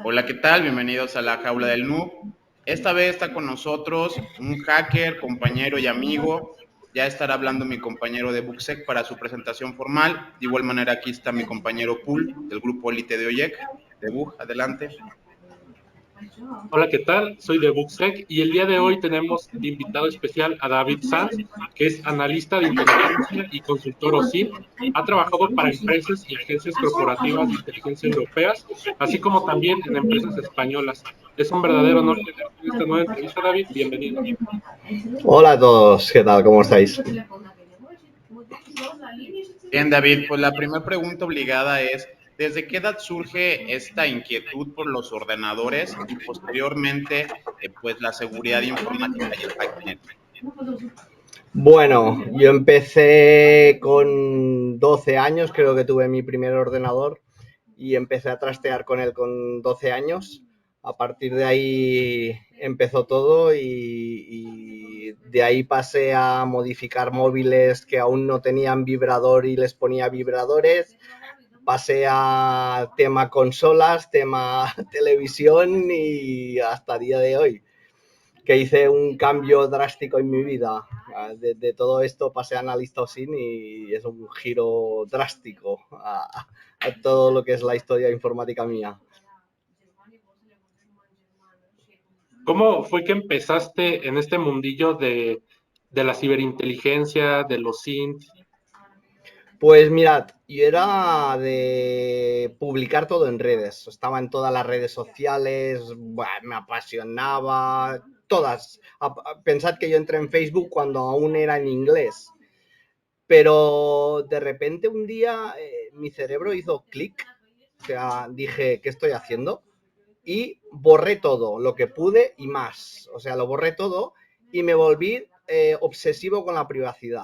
Hola, ¿qué tal? Bienvenidos a la Jaula del Noob. Esta vez está con nosotros un hacker, compañero y amigo. Ya estará hablando mi compañero de Bugsec para su presentación formal. De igual manera, aquí está mi compañero Pool del grupo Elite de OYEC. De Bug, adelante. Hola, ¿qué tal? Soy de Bugsec y el día de hoy tenemos de invitado especial a David Sanz, que es analista de inteligencia y consultor OSINT. Ha trabajado para empresas y agencias corporativas de inteligencia europeas, así como también en empresas españolas. Es un verdadero honor tenerte en esta nueva entrevista, David. Bienvenido. Hola a todos, ¿qué tal? ¿Cómo estáis? Bien, David, pues la primera pregunta obligada es, ¿desde qué edad surge esta inquietud por los ordenadores y posteriormente, pues la seguridad informática y el hacking? Bueno, yo empecé con 12 años, creo que tuve mi primer ordenador y empecé a trastear con él con 12 años. A partir de ahí empezó todo y de ahí pasé a modificar móviles que aún no tenían vibrador y les ponía vibradores. Pasé a tema consolas, tema televisión y hasta el día de hoy, que hice un cambio drástico en mi vida. De todo esto pasé a analista OSINT y es un giro drástico a todo lo que es la historia informática mía. ¿Cómo fue que empezaste en este mundillo de la ciberinteligencia, de los OSINT? Pues mirad, yo era de publicar todo en redes, estaba en todas las redes sociales, me apasionaba, todas. Pensad que yo entré en Facebook cuando aún era en inglés, pero de repente un día mi cerebro hizo clic, o sea, dije, ¿qué estoy haciendo? Y borré todo, lo que pude y más, o sea, lo borré todo y me volví obsesivo con la privacidad.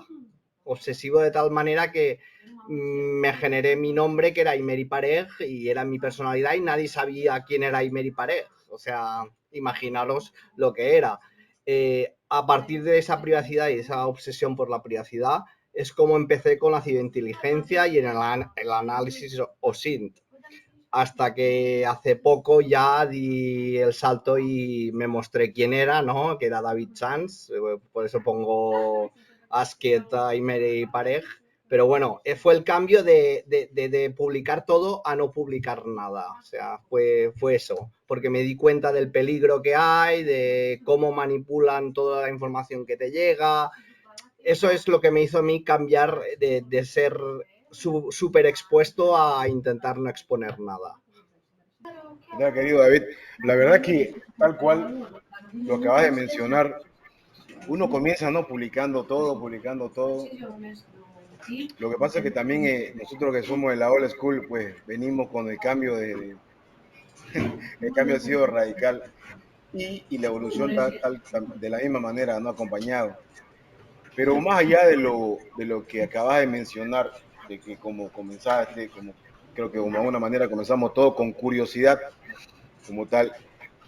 Obsesivo de tal manera que me generé mi nombre, que era Imeri Parej, y era mi personalidad y nadie sabía quién era Imeri Parej. O sea, imaginaros lo que era. A partir de esa privacidad y esa obsesión por la privacidad es como empecé con la ciberinteligencia y en el análisis OSINT. Hasta que hace poco ya di el salto y me mostré quién era, ¿no? Que era David Sanz, por eso pongo Asked, Imeri Parej. Pero bueno, fue el cambio de publicar todo a no publicar nada. O sea, fue eso. Porque me di cuenta del peligro que hay, de cómo manipulan toda la información que te llega. Eso es lo que me hizo a mí cambiar de ser súper expuesto a intentar no exponer nada. Ya, querido David, la verdad que tal cual lo acabas de mencionar, uno comienza no publicando todo, publicando todo. Lo que pasa es que también nosotros que somos de la old school, pues venimos con el cambio el cambio ha sido radical y la evolución de la misma manera no ha acompañado. Pero más allá de lo que acabas de mencionar, de que como comenzaste, como creo que de alguna manera comenzamos todo con curiosidad como tal,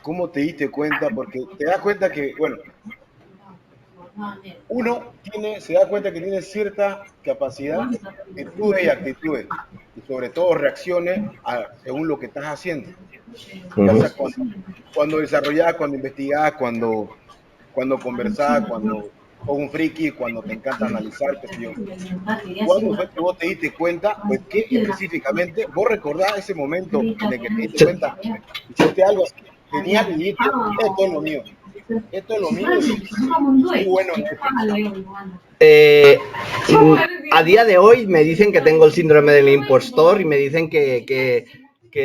¿cómo te diste cuenta? Porque te das cuenta que, bueno, se da cuenta que tiene cierta capacidad, virtudes y actitudes, y sobre todo reacciones según lo que estás haciendo. Ya sea cuando desarrollás, cuando investigás, cuando conversás, cuando sos un friki, cuando te encanta analizar, qué sé yo. ¿Cuándo fue que vos te diste cuenta, o qué específicamente, vos recordás ese momento en el que te diste cuenta, hiciste algo genial y dijiste, esto es lo mío, esto es lo mío y soy bueno en esto? A día de hoy me dicen que tengo el síndrome del impostor y me dicen que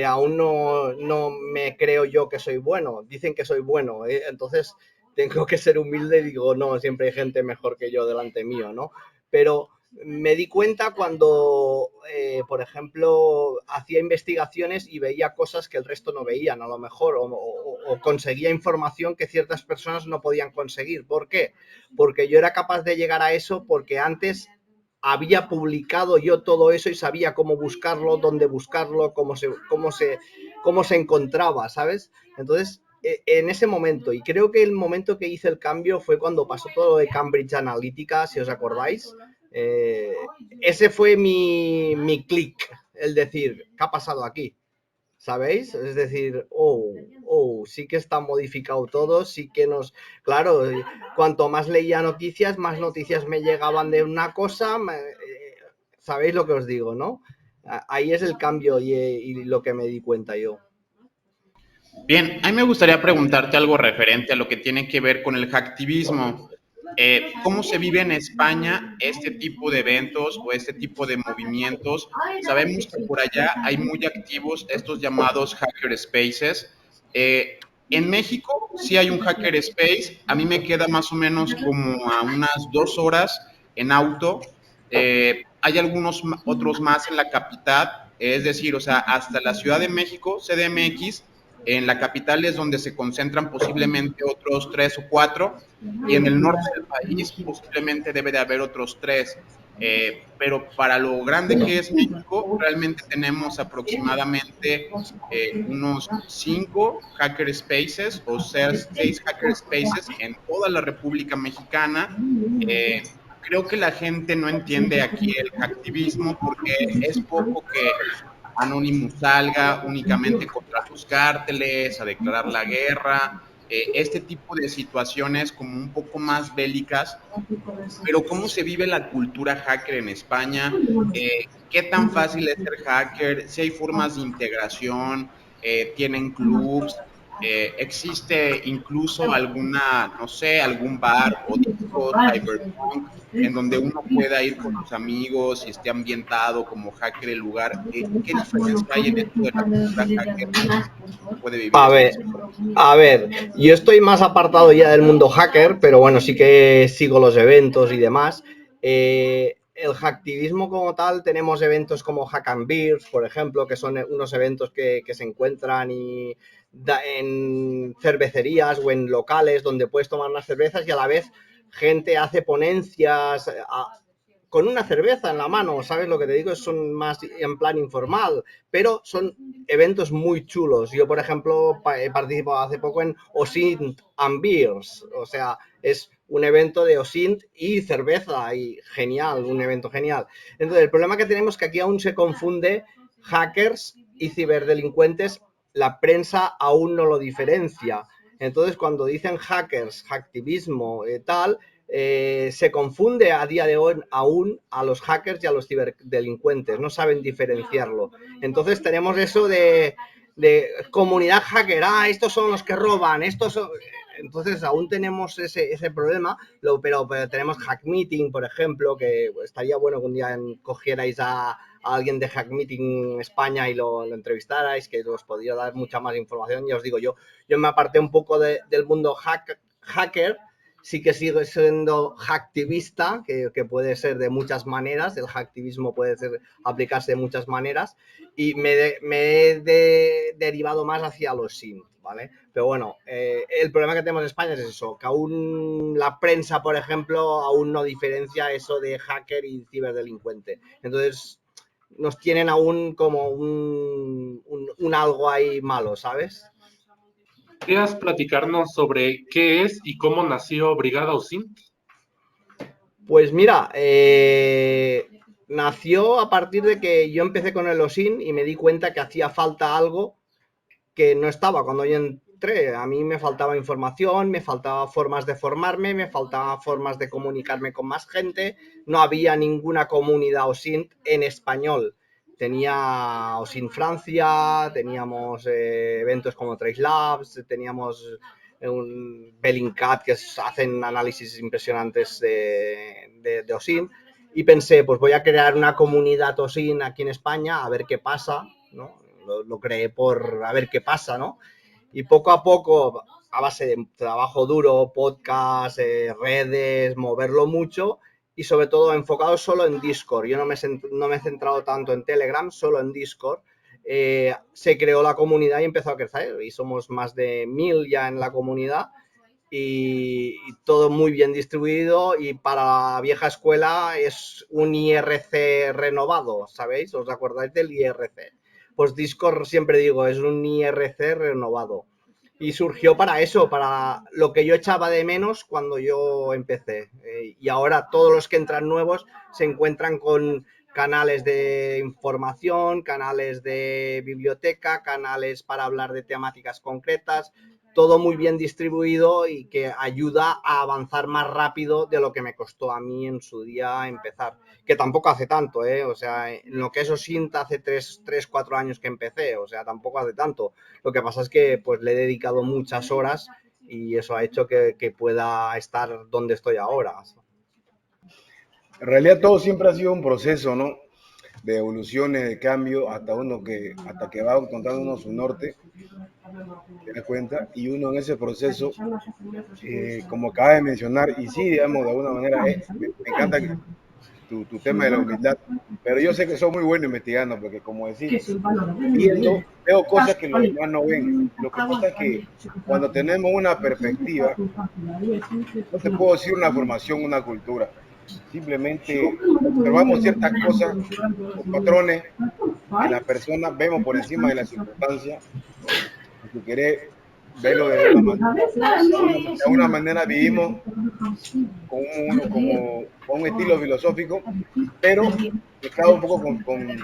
aún no me creo yo que soy bueno. Dicen que soy bueno, entonces tengo que ser humilde y digo, no, siempre hay gente mejor que yo delante mío, ¿no? Pero me di cuenta cuando, por ejemplo, hacía investigaciones y veía cosas que el resto no veían, a lo mejor, o conseguía información que ciertas personas no podían conseguir. ¿Por qué? Porque yo era capaz de llegar a eso porque antes había publicado yo todo eso y sabía cómo buscarlo, dónde buscarlo, cómo se encontraba, ¿sabes? Entonces, en ese momento, y creo que el momento que hice el cambio fue cuando pasó todo lo de Cambridge Analytica, si os acordáis. Ese fue mi clic, el decir, ¿qué ha pasado aquí? ¿sabéis? Es decir, sí que está modificado todo, sí que nos... Claro, cuanto más leía noticias, más noticias me llegaban de una cosa, ¿sabéis lo que os digo, no? Ahí es el cambio y lo que me di cuenta yo. Bien, a mí me gustaría preguntarte algo referente a lo que tiene que ver con el hacktivismo. ¿Cómo se vive en España este tipo de eventos o este tipo de movimientos? Sabemos que por allá hay muy activos estos llamados hacker spaces. En México sí hay un hacker space. A mí me queda más o menos como a unas 2 horas en auto. Hay algunos otros más en la capital, es decir, o sea, hasta la Ciudad de México, CDMX, en la capital es donde se concentran posiblemente otros 3 o 4, y en el norte del país posiblemente debe de haber otros 3. Pero para lo grande que es México, realmente tenemos aproximadamente unos 5 hacker spaces o 6 hacker spaces en toda la República Mexicana. Creo que la gente no entiende aquí el hacktivismo porque es poco que Anonymous salga únicamente contra los cárteles, a declarar la guerra, este tipo de situaciones como un poco más bélicas. Pero ¿cómo se vive la cultura hacker en España? ¿Qué tan fácil es ser hacker? Si hay formas de integración, tienen clubs, existe incluso alguna, no sé, algún bar o disco cyberpunk en donde uno pueda ir con sus amigos y esté ambientado como hacker el lugar. ¿Qué diferencia hay en esto de la cultura hacker que puede vivir A esto en ver, España? a ver, yo estoy más apartado ya del mundo hacker, pero bueno, sí que sigo los eventos y demás. El hacktivismo como tal, tenemos eventos como Hack and Beers, por ejemplo, que son unos eventos que se encuentran en cervecerías o en locales donde puedes tomar unas cervezas y a la vez gente hace ponencias con una cerveza en la mano, ¿sabes lo que te digo? Son más en plan informal, pero son eventos muy chulos. Yo, por ejemplo, he participado hace poco en OSINT and Beers, o sea, es un evento de OSINT y cerveza, y genial, un evento genial. Entonces, el problema que tenemos es que aquí aún se confunde hackers y ciberdelincuentes, la prensa aún no lo diferencia. Entonces, cuando dicen hackers, hacktivismo, tal, se confunde a día de hoy aún a los hackers y a los ciberdelincuentes, no saben diferenciarlo. Entonces tenemos eso de comunidad hacker, estos son los que roban, estos son... Entonces aún tenemos ese problema, pero tenemos Hack Meeting, por ejemplo, que estaría bueno que un día cogierais a alguien de Hack Meeting España y lo entrevistarais, que os podría dar mucha más información. Ya os digo, yo me aparté un poco del mundo hacker. Sí que sigue siendo hacktivista, que puede ser de muchas maneras, el hacktivismo puede aplicarse de muchas maneras, y me he derivado más hacia los SIM, ¿vale? Pero bueno, el problema que tenemos en España es eso, que aún la prensa, por ejemplo, aún no diferencia eso de hacker y ciberdelincuente. Entonces, nos tienen aún como un algo ahí malo, ¿sabes? ¿Podrías platicarnos sobre qué es y cómo nació Brigada OSINT? Pues mira, nació a partir de que yo empecé con el OSINT y me di cuenta que hacía falta algo que no estaba cuando yo entré. A mí me faltaba información, me faltaba formas de formarme, me faltaba formas de comunicarme con más gente. No había ninguna comunidad OSINT en español. Tenía OSINT Francia, teníamos eventos como Trace Labs, teníamos un Bellingcat que hacen análisis impresionantes de OSINT, y pensé, pues voy a crear una comunidad OSINT aquí en España a ver qué pasa, ¿no? Lo creé por a ver qué pasa, ¿no? Y poco a poco, a base de trabajo duro, podcast, redes, moverlo mucho y sobre todo enfocado solo en Discord. Yo no me he centrado tanto en Telegram, solo en Discord. Se creó la comunidad y empezó a crecer y somos más de 1000 ya en la comunidad y todo muy bien distribuido, y para la vieja escuela es un IRC renovado, ¿sabéis? ¿Os acordáis del IRC? Pues Discord, siempre digo, es un IRC renovado. Y surgió para eso, para lo que yo echaba de menos cuando yo empecé. Y ahora todos los que entran nuevos se encuentran con canales de información, canales de biblioteca, canales para hablar de temáticas concretas, todo muy bien distribuido y que ayuda a avanzar más rápido de lo que me costó a mí en su día empezar. Que tampoco hace tanto, o sea, en lo que es OSINT hace 4 años que empecé, o sea, tampoco hace tanto. Lo que pasa es que pues le he dedicado muchas horas y eso ha hecho que pueda estar donde estoy ahora. En realidad todo siempre ha sido un proceso, ¿no? De evoluciones, de cambio, hasta que va encontrando uno su norte, te das cuenta, y uno en ese proceso, como acaba de mencionar, y sí, digamos, de alguna manera, me encanta tu tema de la humildad, pero yo sé que soy muy bueno investigando, porque como decís, veo cosas que los demás no ven. Lo que pasa es que cuando tenemos una perspectiva, no te puedo decir una formación, una cultura, simplemente observamos ciertas cosas o patrones en las personas, vemos por encima de las circunstancias, si querés verlo de alguna manera vivimos con un estilo filosófico, pero mezclado un poco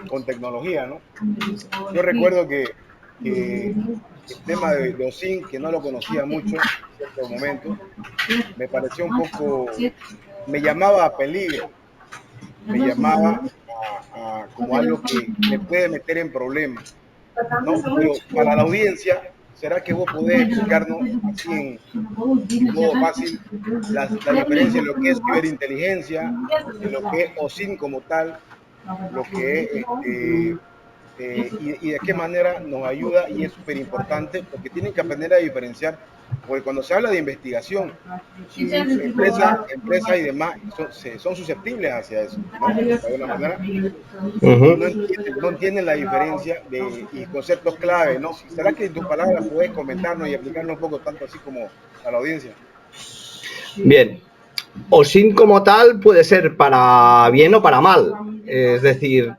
con tecnología, ¿no? Yo recuerdo que el tema de OSINT, que no lo conocía mucho en cierto momento, me pareció un poco, me llamaba a peligro, me llamaba como algo que me puede meter en problemas, ¿no? Pero para la audiencia, ¿será que vos podés explicarnos así en modo fácil la diferencia en lo que es ciberinteligencia, en lo que es OSINT como tal, lo que es y de qué manera nos ayuda? Y es súper importante porque tienen que aprender a diferenciar, porque cuando se habla de investigación, empresas y demás son susceptibles hacia eso, ¿no? De alguna manera no entienden la diferencia y conceptos clave, ¿no? ¿Será que en tus palabras puedes comentarnos y explicarnos un poco tanto así como a la audiencia? Bien, OSINT como tal puede ser para bien o para mal, es decir,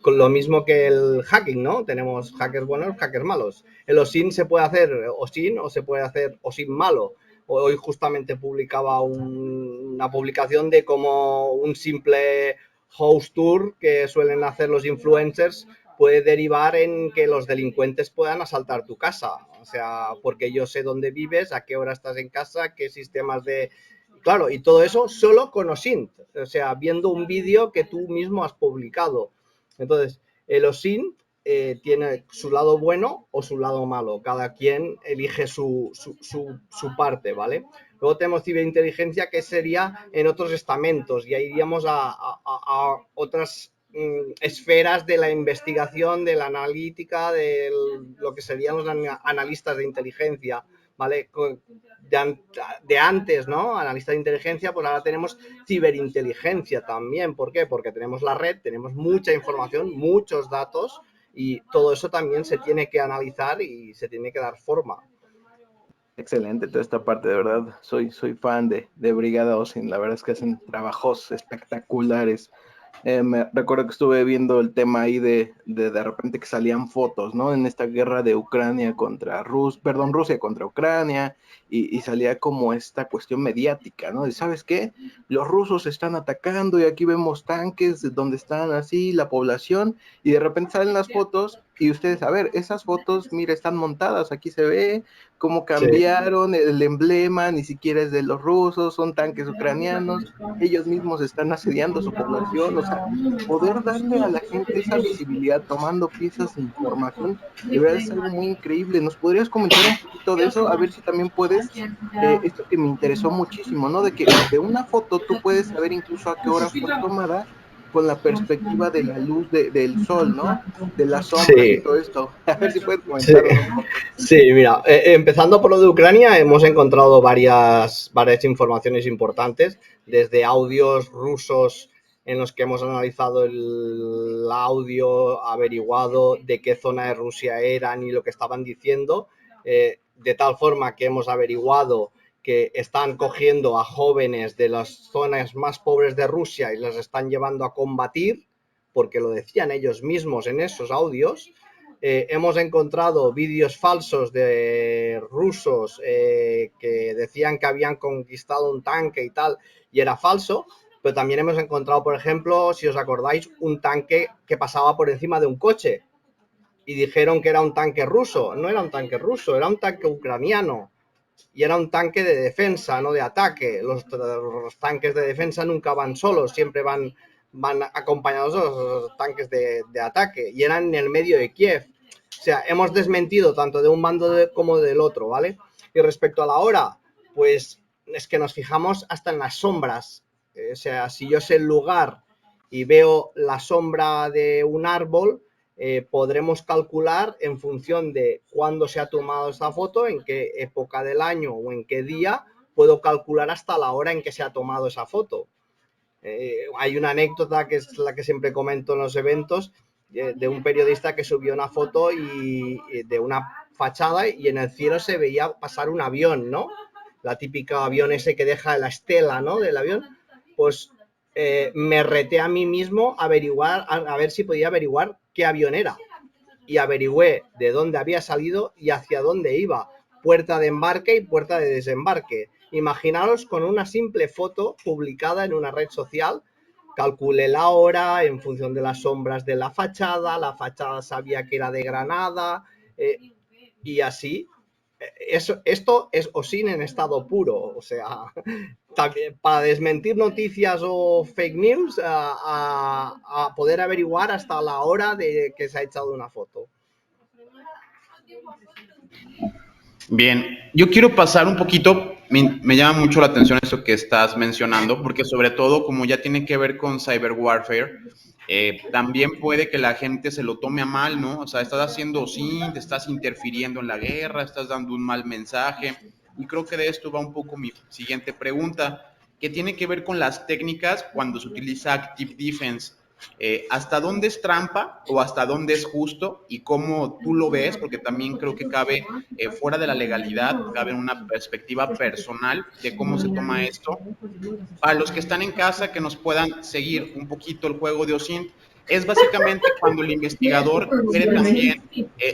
con lo mismo que el hacking, ¿no? Tenemos hackers buenos, hackers malos. El OSINT se puede hacer OSINT o se puede hacer OSINT malo. Hoy justamente publicaba una publicación de cómo un simple house tour que suelen hacer los influencers puede derivar en que los delincuentes puedan asaltar tu casa. O sea, porque yo sé dónde vives, a qué hora estás en casa, qué sistemas de... Claro, y todo eso solo con OSINT, o sea, viendo un vídeo que tú mismo has publicado. Entonces, el OSINT tiene su lado bueno o su lado malo. Cada quien elige su parte, ¿vale? Luego tenemos ciberinteligencia, que sería en otros estamentos, y ahí iríamos a otras esferas de la investigación, de la analítica, de lo que serían los analistas de inteligencia, ¿vale? De antes, ¿no? Analistas de inteligencia, pues ahora tenemos ciberinteligencia también. ¿Por qué? Porque tenemos la red, tenemos mucha información, muchos datos, y todo eso también se tiene que analizar y se tiene que dar forma. Excelente toda esta parte, de verdad. Soy fan de Brigada OSINT. La verdad es que hacen trabajos espectaculares. Me recuerdo que estuve viendo el tema ahí de repente que salían fotos, ¿no? En esta guerra de Ucrania contra Rusia contra Ucrania, y salía como esta cuestión mediática, ¿no? De, ¿sabes qué? Los rusos están atacando y aquí vemos tanques donde están así la población, y de repente salen las fotos y ustedes, a ver, esas fotos, mira, están montadas, aquí se ve cómo cambiaron el emblema, ni siquiera es de los rusos, son tanques ucranianos, ellos mismos están asediando su población. O sea, poder darle a la gente esa visibilidad tomando piezas de información, de verdad es algo muy increíble. ¿Nos podrías comentar un poquito de eso? A ver si también puedes, esto que me interesó muchísimo, ¿no? De que de una foto tú puedes saber incluso a qué hora fue tomada con la perspectiva de la luz del sol, ¿no? De las sombras y todo esto. A ver si puedes comentarlo un poco. Sí, mira, empezando por lo de Ucrania, hemos encontrado varias informaciones importantes, desde audios rusos en los que hemos analizado el audio, averiguado de qué zona de Rusia eran y lo que estaban diciendo, de tal forma que hemos averiguado que están cogiendo a jóvenes de las zonas más pobres de Rusia y los están llevando a combatir, porque lo decían ellos mismos en esos audios. Hemos encontrado vídeos falsos de rusos que decían que habían conquistado un tanque y tal, y era falso. pero también hemos encontrado, por ejemplo, si os acordáis, un tanque que pasaba por encima de un coche y dijeron que era un tanque ruso. No era un tanque ruso, era un tanque ucraniano y era un tanque de defensa, no de ataque. Los tanques de defensa nunca van solos, siempre van acompañados de los tanques de ataque y eran en el medio de Kiev. O sea, hemos desmentido tanto de un bando como del otro, ¿vale? Y respecto a la hora, pues es que nos fijamos hasta en las sombras. O sea, si yo sé el lugar y veo la sombra de un árbol, podremos calcular en función de cuándo se ha tomado esta foto, en qué época del año o en qué día, puedo calcular hasta la hora en que se ha tomado esa foto. Hay una anécdota que es la que siempre comento en los eventos, de un periodista que subió una foto de una fachada y en el cielo se veía pasar un avión, ¿no? La típica avión ese que deja la estela, ¿no? Del avión. Pues me reté a mí mismo a ver si podía averiguar qué avión era. Y averigüé de dónde había salido y hacia dónde iba. Puerta de embarque y puerta de desembarque. Imaginaros con una simple foto publicada en una red social, calculé la hora en función de las sombras de la fachada sabía que era de Granada, y así. Esto es OSINT en estado puro, o sea, también para desmentir noticias o fake news, a poder averiguar hasta la hora de que se ha echado una foto. Bien, yo quiero pasar un poquito, me llama mucho la atención eso que estás mencionando, porque sobre todo como ya tiene que ver con cyber warfare, también puede que la gente se lo tome a mal, ¿no? O sea, estás haciendo OSINT, estás interfiriendo en la guerra, estás dando un mal mensaje, y creo que de esto va un poco mi siguiente pregunta, que tiene que ver con las técnicas cuando se utiliza Active Defense. ¿Hasta dónde es trampa o hasta dónde es justo y cómo tú lo ves? Porque también creo que cabe fuera de la legalidad, cabe una perspectiva personal de cómo se toma esto. Para los que están en casa, que nos puedan seguir un poquito el juego de OSINT, es básicamente cuando el investigador quiere también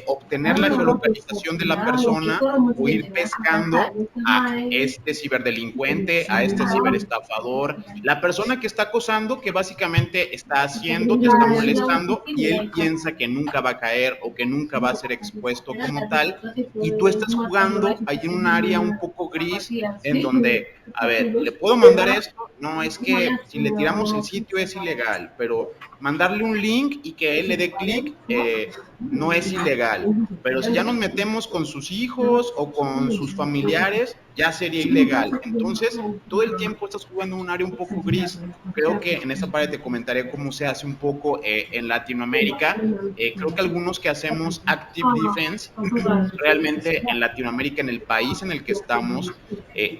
obtener la geolocalización de la persona o ir pescando a este ciberdelincuente, a este ciberestafador, la persona que está acosando, que básicamente está haciendo, te está molestando y él piensa que nunca va a caer o que nunca va a ser expuesto como tal, y tú estás jugando ahí en un área un poco gris en donde, a ver, ¿le puedo mandar esto? No, es que si le tiramos el sitio es ilegal, pero mandarle un link y que él le dé clic no es ilegal. Pero si ya nos metemos con sus hijos o con sus familiares, ya sería ilegal. Entonces, todo el tiempo estás jugando en un área un poco gris. Creo que en esta parte te comentaré cómo se hace un poco en Latinoamérica. Creo que algunos que hacemos Active Defense, realmente en Latinoamérica, en el país en el que estamos,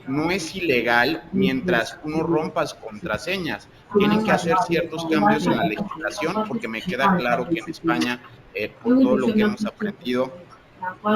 no es ilegal mientras tú no rompas contraseñas. Tienen que hacer ciertos cambios en la legislación, porque me queda claro que en España, por todo lo que hemos aprendido,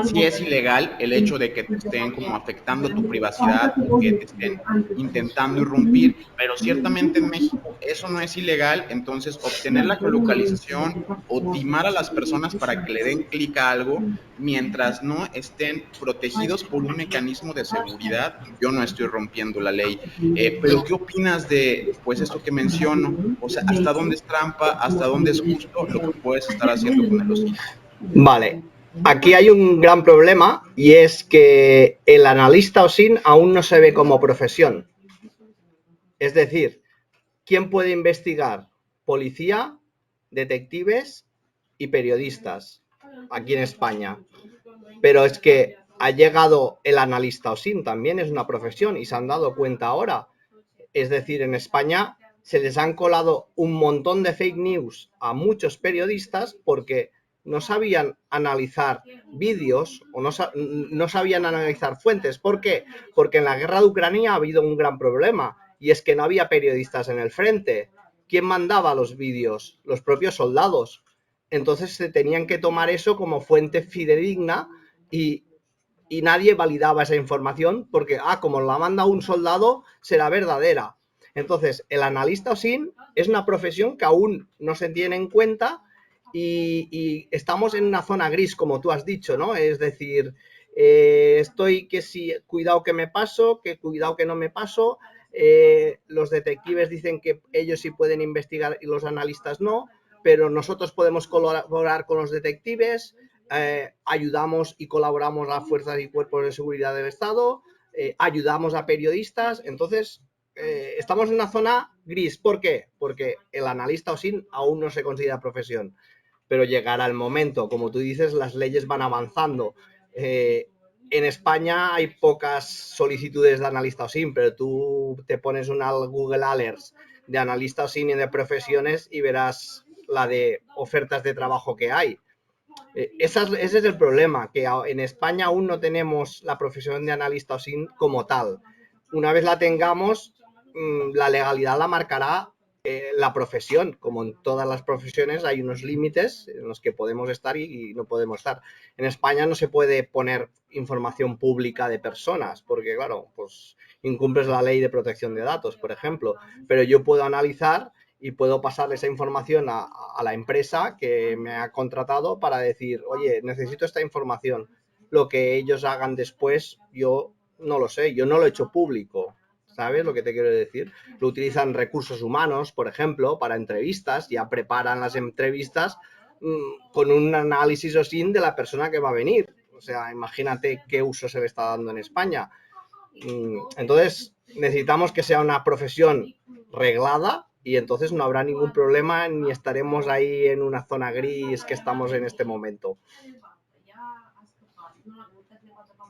sí es ilegal el hecho de que te estén como afectando tu privacidad, que te estén intentando irrumpir, pero ciertamente en México eso no es ilegal. Entonces obtener la geolocalización o timar a las personas para que le den clic a algo, mientras no estén protegidos por un mecanismo de seguridad, yo no estoy rompiendo la ley. Pero ¿qué opinas de pues esto que menciono? O sea, ¿hasta dónde es trampa? ¿Hasta dónde es justo lo que puedes estar haciendo con el OSINT? Vale. Aquí hay un gran problema y es que el analista OSINT aún no se ve como profesión. Es decir, ¿quién puede investigar? Policía, detectives y periodistas aquí en España. Pero es que ha llegado el analista OSINT, también es una profesión y se han dado cuenta ahora. Es decir, en España se les han colado un montón de fake news a muchos periodistas porque no sabían analizar vídeos o no sabían analizar fuentes. ¿Por qué? Porque en la guerra de Ucrania ha habido un gran problema y es que no había periodistas en el frente. ¿Quién mandaba los vídeos? Los propios soldados. Entonces se tenían que tomar eso como fuente fidedigna y nadie validaba esa información porque, como la manda un soldado, será verdadera. Entonces, el analista OSINT es una profesión que aún no se tiene en cuenta y estamos en una zona gris, como tú has dicho, ¿no? Es decir, estoy que si, cuidado que me paso, que cuidado que no me paso. los detectives dicen que ellos sí pueden investigar y los analistas no, pero nosotros podemos colaborar con los detectives, ayudamos y colaboramos a fuerzas y cuerpos de seguridad del Estado, ayudamos a periodistas. Entonces, estamos en una zona gris. ¿Por qué? Porque el analista OSINT aún no se considera profesión, pero llegará el momento. Como tú dices, las leyes van avanzando. En España hay pocas solicitudes de analista OSINT, pero tú te pones una Google Alerts de analista OSINT y de profesiones y verás la de ofertas de trabajo que hay. Ese es el problema, que en España aún no tenemos la profesión de analista OSINT como tal. Una vez la tengamos, la legalidad la marcará la profesión. Como en todas las profesiones hay unos límites en los que podemos estar y no podemos estar. En España no se puede poner información pública de personas porque, claro, pues incumples la ley de protección de datos, por ejemplo. Pero yo puedo analizar y puedo pasarle esa información a la empresa que me ha contratado para decir, oye, necesito esta información. Lo que ellos hagan después, yo no lo sé, yo no lo he hecho público. ¿Sabes lo que te quiero decir? Lo utilizan recursos humanos, por ejemplo, para entrevistas, ya preparan las entrevistas con un análisis OSINT de la persona que va a venir. O sea, imagínate qué uso se le está dando en España. Entonces, necesitamos que sea una profesión reglada y entonces no habrá ningún problema ni estaremos ahí en una zona gris que estamos en este momento.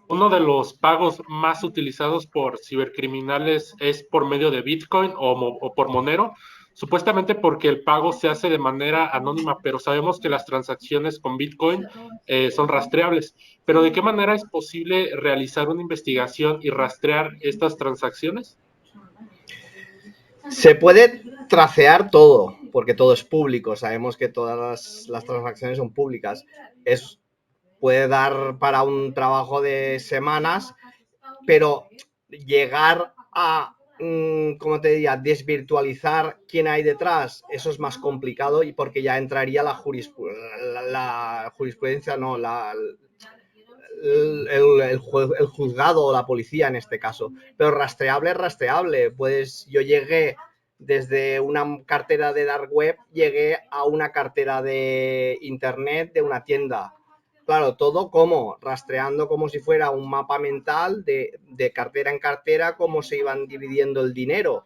Uno de los pagos más utilizados por cibercriminales es por medio de Bitcoin o por Monero, supuestamente porque el pago se hace de manera anónima, pero sabemos que las transacciones con Bitcoin son rastreables. Pero ¿de qué manera es posible realizar una investigación y rastrear estas transacciones? Se puede tracear todo, porque todo es público. Sabemos que todas las transacciones son públicas. Puede dar para un trabajo de semanas, pero llegar a, ¿cómo te diría?, desvirtualizar quién hay detrás, eso es más complicado y porque ya entraría la jurisprudencia, no, el juzgado o la policía en este caso. Pero rastreable es rastreable. Pues yo llegué desde una cartera de dark web, llegué a una cartera de internet de una tienda. Claro, todo como rastreando como si fuera un mapa mental de cartera en cartera, cómo se iban dividiendo el dinero.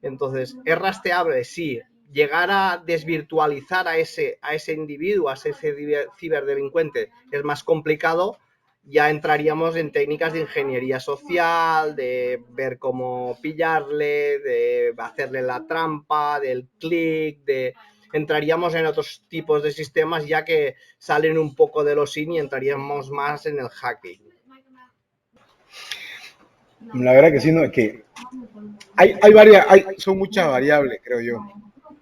Entonces, ¿es rastreable? Sí. Llegar a desvirtualizar a ese individuo, a ese ciberdelincuente, es más complicado. Ya entraríamos en técnicas de ingeniería social, de ver cómo pillarle, de hacerle la trampa, del clic, entraríamos en otros tipos de sistemas ya que salen un poco de los OSINT y entraríamos más en el hacking. La verdad que sí, no, es que son muchas variables, creo yo.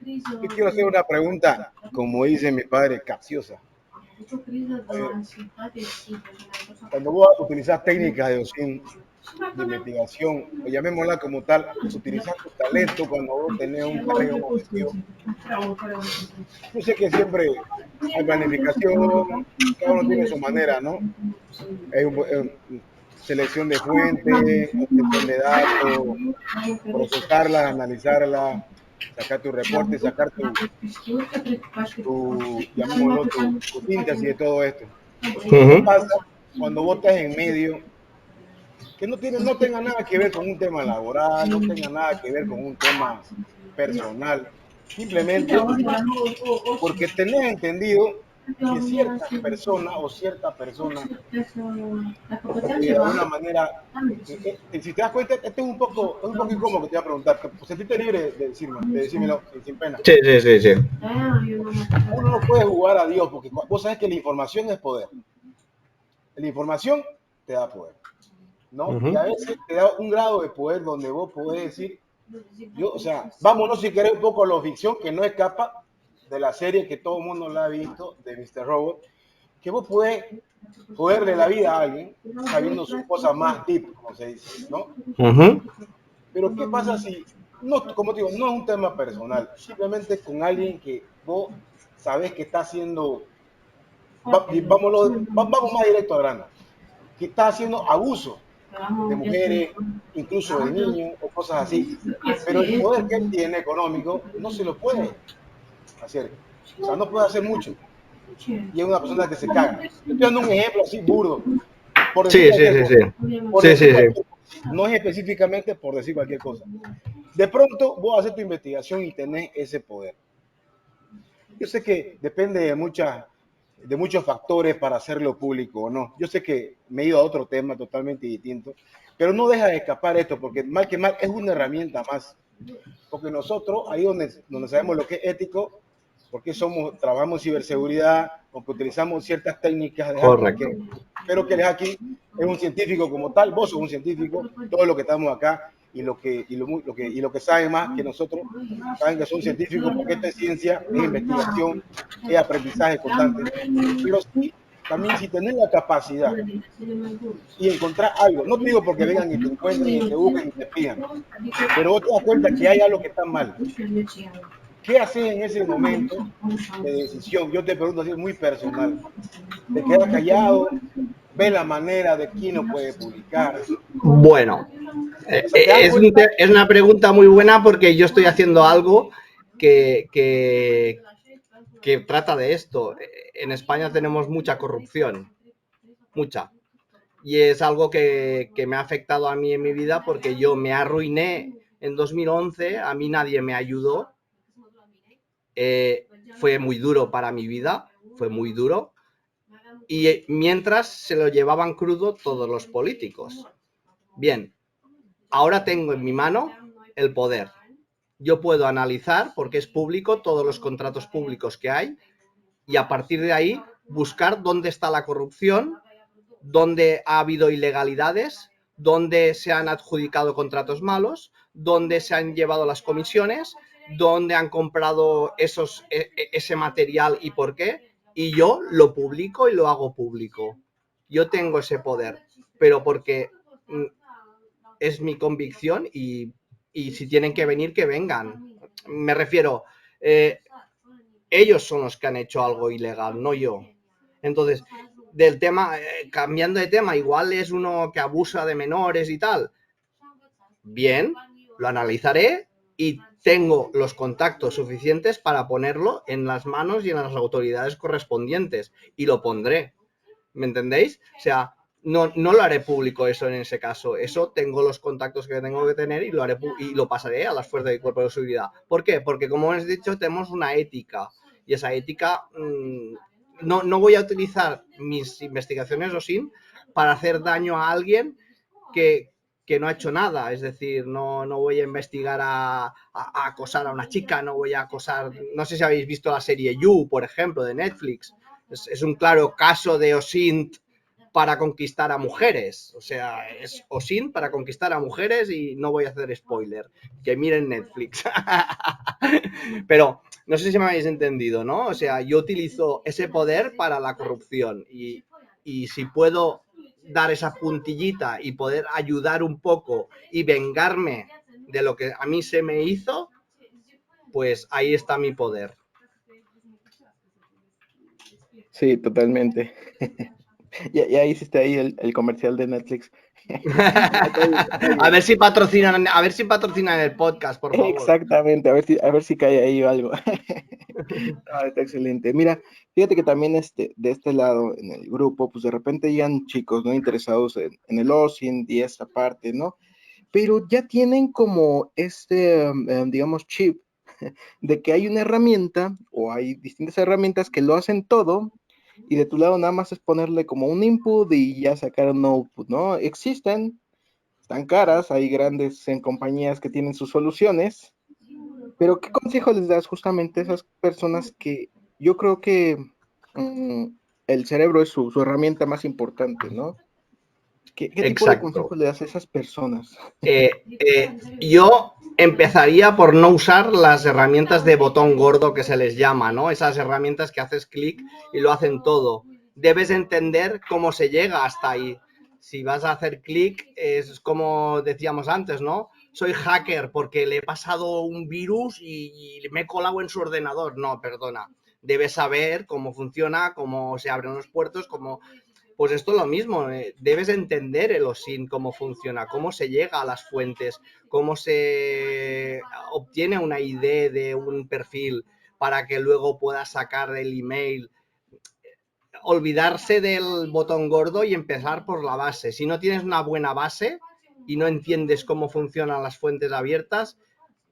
Yo quiero hacer una pregunta, como dice mi padre, capciosa. Cuando vos utilizas técnicas de OSINT, de investigación, o llamémosla como tal, utilizar tu talento cuando vos tenés un tarea, un objetivo. Yo sé que siempre hay planificación, cada uno tiene su manera, ¿no? Hay selección de fuentes, obtención de datos, procesarlas, analizarlas, sacar tu reporte, sacar llamémoslo, tu síntesis de todo esto. ¿Qué pasa cuando vos estás en medio que no tenga nada que ver con un tema laboral, no tenga nada que ver con un tema personal, simplemente porque tenés entendido que cierta persona de alguna manera, si te das cuenta, esto es un poco incómodo que te voy a preguntar, sentiste libre de decírmelo sin pena. Sí. Uno no puede jugar a Dios porque vos sabés que la información es poder. La información te da poder, ¿no? Y a veces te da un grado de poder donde vos podés decir, vámonos si querés un poco a la ficción que no escapa de la serie que todo el mundo la ha visto, de Mr. Robot, que vos podés joderle la vida a alguien sabiendo sus cosas más deep, como se dice, ¿no? Pero ¿qué pasa si, como te digo, no es un tema personal, simplemente con alguien que vos sabés que está haciendo, vamos más directo al grano, que está haciendo abuso de mujeres, incluso de niños o cosas así. Pero el poder que él tiene económico no se lo puede hacer. O sea, no puede hacer mucho. Y es una persona que se caga. Estoy dando un ejemplo así burdo. Por decir Sí, sí, cualquier sí, cosa. sí. Por Sí, decir sí, cualquier sí. cosa. No es específicamente por decir cualquier cosa. De pronto vos haces tu investigación y tenés ese poder. Yo sé que depende de muchos factores para hacerlo público o no. Yo sé que me he ido a otro tema totalmente distinto, pero no deja de escapar esto, porque mal que mal es una herramienta más. Porque nosotros, ahí donde sabemos lo que es ético, porque trabajamos en ciberseguridad, porque utilizamos ciertas técnicas de hacking, Correcto. pero que el hacking es un científico como tal, vos sos un científico, todos los que estamos acá y lo que saben más que nosotros, saben que son científicos, porque esta es ciencia, es investigación, es aprendizaje constante. Pero sí, también si tenés la capacidad y encontrar algo, no te digo porque vengan y te encuentren y te busquen y te pidan, pero vos te das cuenta que hay algo que está mal. ¿Qué haces en ese momento de decisión? Yo te pregunto así, muy personal. ¿Te quedas callado? ¿Ves la manera de quién lo puede publicar? Bueno, O sea, te das cuenta. es una pregunta muy buena porque yo estoy haciendo algo que, que, que trata de esto. En España tenemos mucha corrupción, mucha. Y es algo que me ha afectado a mí en mi vida porque yo me arruiné en 2011, a mí nadie me ayudó. Fue muy duro para mi vida, fue muy duro. Y mientras se lo llevaban crudo todos los políticos. Bien, ahora tengo en mi mano el poder. Yo puedo analizar, porque es público, todos los contratos públicos que hay y a partir de ahí buscar dónde está la corrupción, dónde ha habido ilegalidades, dónde se han adjudicado contratos malos, dónde se han llevado las comisiones, dónde han comprado ese material y por qué. Y yo lo publico y lo hago público. Yo tengo ese poder, pero porque es mi convicción y si tienen que venir, que vengan. Me refiero, ellos son los que han hecho algo ilegal, no yo. Entonces, del tema, cambiando de tema, igual es uno que abusa de menores y tal. Bien, lo analizaré y tengo los contactos suficientes para ponerlo en las manos y en las autoridades correspondientes y lo pondré. ¿Me entendéis? O sea, no lo haré público eso en ese caso. Eso tengo los contactos que tengo que tener y lo haré y lo pasaré a las fuerzas de cuerpo de seguridad. ¿Por qué? Porque como os he dicho, tenemos una ética y esa ética no voy a utilizar mis investigaciones o sin para hacer daño a alguien que no ha hecho nada, es decir, no voy a investigar a acosar a una chica, no voy a acosar, no sé si habéis visto la serie You, por ejemplo, de Netflix, es un claro caso de OSINT para conquistar a mujeres, o sea, es OSINT para conquistar a mujeres y no voy a hacer spoiler, que miren Netflix, pero no sé si me habéis entendido, ¿no? O sea, yo utilizo ese poder para la corrupción y si puedo dar esa puntillita y poder ayudar un poco y vengarme de lo que a mí se me hizo, pues ahí está mi poder. Sí, totalmente. Ya hiciste ahí el comercial de Netflix. A ver si patrocinan el podcast, por favor. Exactamente, a ver si cae ahí algo. No, está excelente. Mira, fíjate que también de este lado, en el grupo, pues de repente llegan chicos, ¿no? Interesados en el OSINT y esta parte, ¿no? Pero ya tienen como digamos, chip de que hay una herramienta o hay distintas herramientas que lo hacen todo y de tu lado nada más es ponerle como un input y ya sacar un output, ¿no? Existen, están caras, hay grandes compañías que tienen sus soluciones, pero ¿qué consejo les das justamente a esas personas que yo creo que el cerebro es su herramienta más importante, ¿no? ¿Qué tipo de consejo le das a esas personas? Yo empezaría por no usar las herramientas de botón gordo que se les llama, ¿no? Esas herramientas que haces clic y lo hacen todo. Debes entender cómo se llega hasta ahí. Si vas a hacer clic, es como decíamos antes, ¿no? Soy hacker porque le he pasado un virus y me he colado en su ordenador. No, perdona. Debes saber cómo funciona, cómo se abren los puertos, cómo Pues esto es lo mismo, debes entender el OSINT, cómo funciona, cómo se llega a las fuentes, cómo se obtiene una ID de un perfil para que luego puedas sacar el email. Olvidarse del botón gordo y empezar por la base. Si no tienes una buena base y no entiendes cómo funcionan las fuentes abiertas,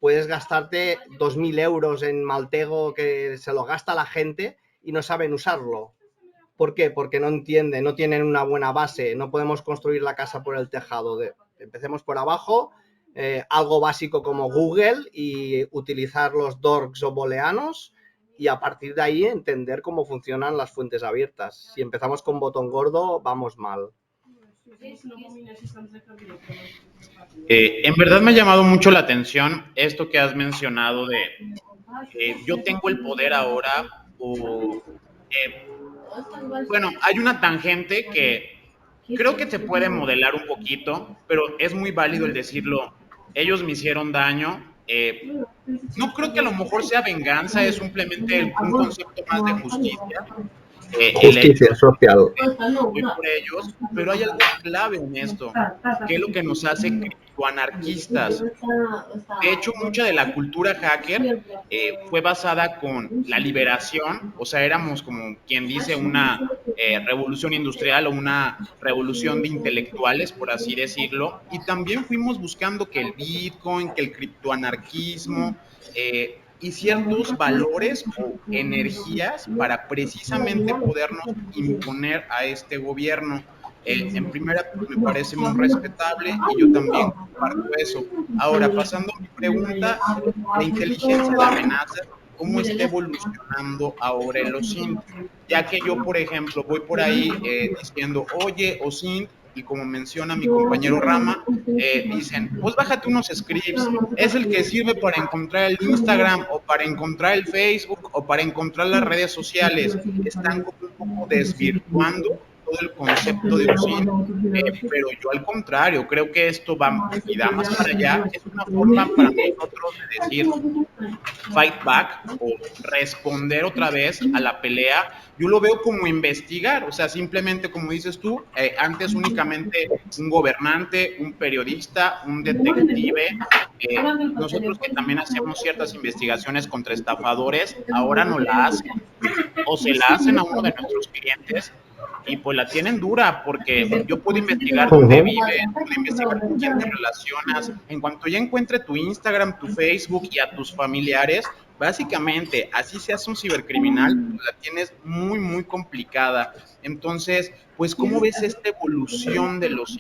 puedes gastarte 2.000 euros en Maltego que se lo gasta la gente y no saben usarlo. ¿Por qué? Porque no entienden, no tienen una buena base, no podemos construir la casa por el tejado. Empecemos por abajo, algo básico como Google y utilizar los dorks o booleanos y a partir de ahí entender cómo funcionan las fuentes abiertas. Si empezamos con botón gordo, vamos mal. En verdad me ha llamado mucho la atención esto que has mencionado de yo tengo el poder ahora o bueno, hay una tangente que creo que se puede modelar un poquito, pero es muy válido el decirlo. Ellos me hicieron daño. No creo que a lo mejor sea venganza, es simplemente un concepto más de justicia. El hecho Justicia social. voy por ellos, pero hay algo clave en esto, que es lo que nos hace criptoanarquistas. De hecho, mucha de la cultura hacker fue basada con la liberación, o sea, éramos como quien dice una revolución industrial o una revolución de intelectuales, por así decirlo, y también fuimos buscando que el Bitcoin, que el criptoanarquismo y ciertos valores o energías para precisamente podernos imponer a este gobierno. En primera, pues me parece muy respetable y yo también comparto eso. Ahora, pasando a mi pregunta, la inteligencia de amenazas, ¿cómo está evolucionando ahora el OSINT? Ya que yo, por ejemplo, voy por ahí diciendo, oye, OSINT, y como menciona mi compañero Rama, dicen, pues bájate unos scripts, es el que sirve para encontrar el Instagram o para encontrar el Facebook o para encontrar las redes sociales. Están como un poco desvirtuando todo el concepto de OSINT, pero yo al contrario, creo que esto va y da más para allá, es una forma para nosotros de decir fight back o responder otra vez a la pelea. Yo lo veo como investigar, o sea, simplemente como dices tú, antes únicamente un gobernante, un periodista, un detective, nosotros que también hacemos ciertas investigaciones contra estafadores, ahora no la hacen o se la hacen a uno de nuestros clientes y pues la tienen dura porque yo puedo investigar dónde vives, puedo investigar con quién te relacionas. En cuanto ya encuentre tu Instagram, tu Facebook y a tus familiares, básicamente, así seas un cibercriminal, la tienes muy, muy complicada. Entonces, pues, ¿cómo ves esta evolución de los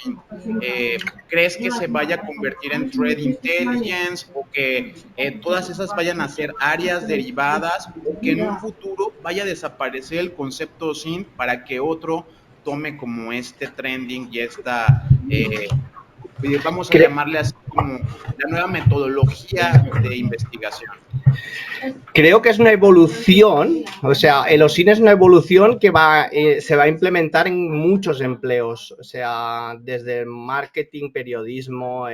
¿crees que se vaya a convertir en threat intelligence o que todas esas vayan a ser áreas derivadas o que en un futuro vaya a desaparecer el concepto SINT para que otro tome como este trending y esta, vamos a llamarle así como la nueva metodología de investigación? Creo que es una evolución, o sea, el OSINT es una evolución que se va a implementar en muchos empleos, o sea, desde marketing, periodismo,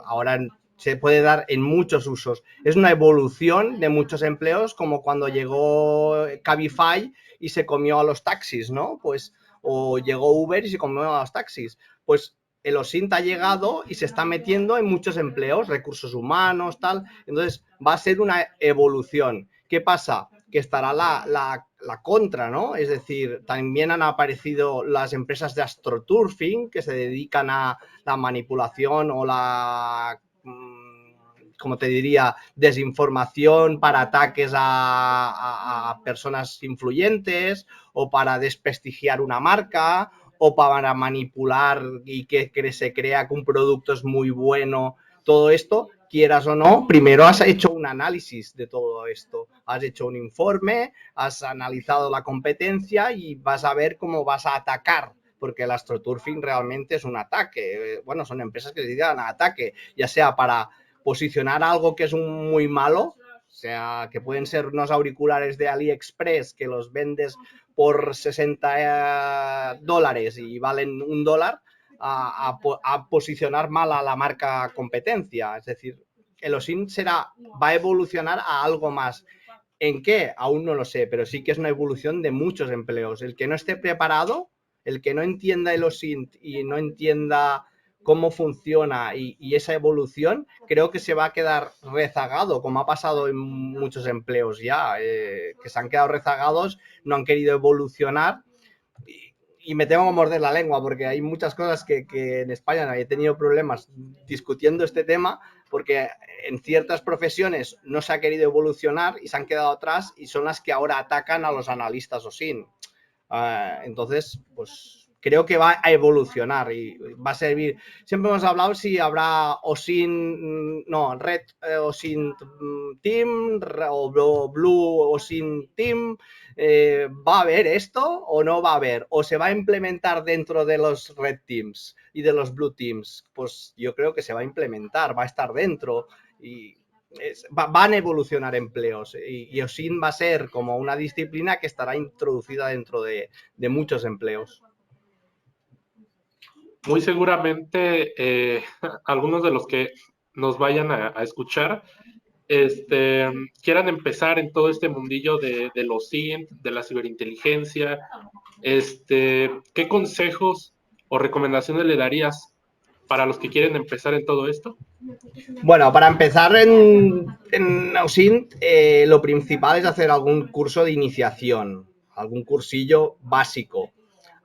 ahora se puede dar en muchos usos. Es una evolución de muchos empleos, como cuando llegó Cabify y se comió a los taxis, ¿no? Pues, o llegó Uber y se comió a los taxis. Pues el OSINT ha llegado y se está metiendo en muchos empleos, recursos humanos, tal. Entonces, va a ser una evolución. ¿Qué pasa? Que estará la contra, ¿no? Es decir, también han aparecido las empresas de astroturfing que se dedican a la manipulación o la, como te diría, desinformación para ataques a personas influyentes o para desprestigiar una marca o para manipular y que se crea que un producto es muy bueno. Todo esto, quieras o no, primero has hecho un análisis de todo esto, has hecho un informe, has analizado la competencia y vas a ver cómo vas a atacar, porque el astroturfing realmente es un ataque. Bueno, son empresas que se dedican a ataque, ya sea para posicionar algo que es muy malo, o sea, que pueden ser unos auriculares de AliExpress que los vendes por $60 y valen $1, a posicionar mal a la marca competencia. Es decir, el OSINT va a evolucionar a algo más. ¿En qué? Aún no lo sé, pero sí que es una evolución de muchos empleos. El que no esté preparado, el que no entienda el OSINT y no entienda cómo funciona y esa evolución, creo que se va a quedar rezagado, como ha pasado en muchos empleos ya, que se han quedado rezagados, no han querido evolucionar. Y me tengo que morder la lengua porque hay muchas cosas que en España he tenido problemas discutiendo este tema porque en ciertas profesiones no se ha querido evolucionar y se han quedado atrás y son las que ahora atacan a los analistas OSINT. Entonces, pues creo que va a evolucionar y va a servir. Siempre hemos hablado si habrá OSINT, no, Red OSINT Team o Blue OSINT Team. ¿Va a haber esto o no va a haber? ¿O se va a implementar dentro de los Red Teams y de los Blue Teams? Pues yo creo que se va a implementar, va a estar dentro y van a evolucionar empleos y OSINT va a ser como una disciplina que estará introducida dentro de muchos empleos. Muy seguramente algunos de los que nos vayan a escuchar quieran empezar en todo este mundillo de los OSINT, de la ciberinteligencia, ¿qué consejos o recomendaciones le darías para los que quieren empezar en todo esto? Bueno, para empezar en OSINT, lo principal es hacer algún curso de iniciación, algún cursillo básico.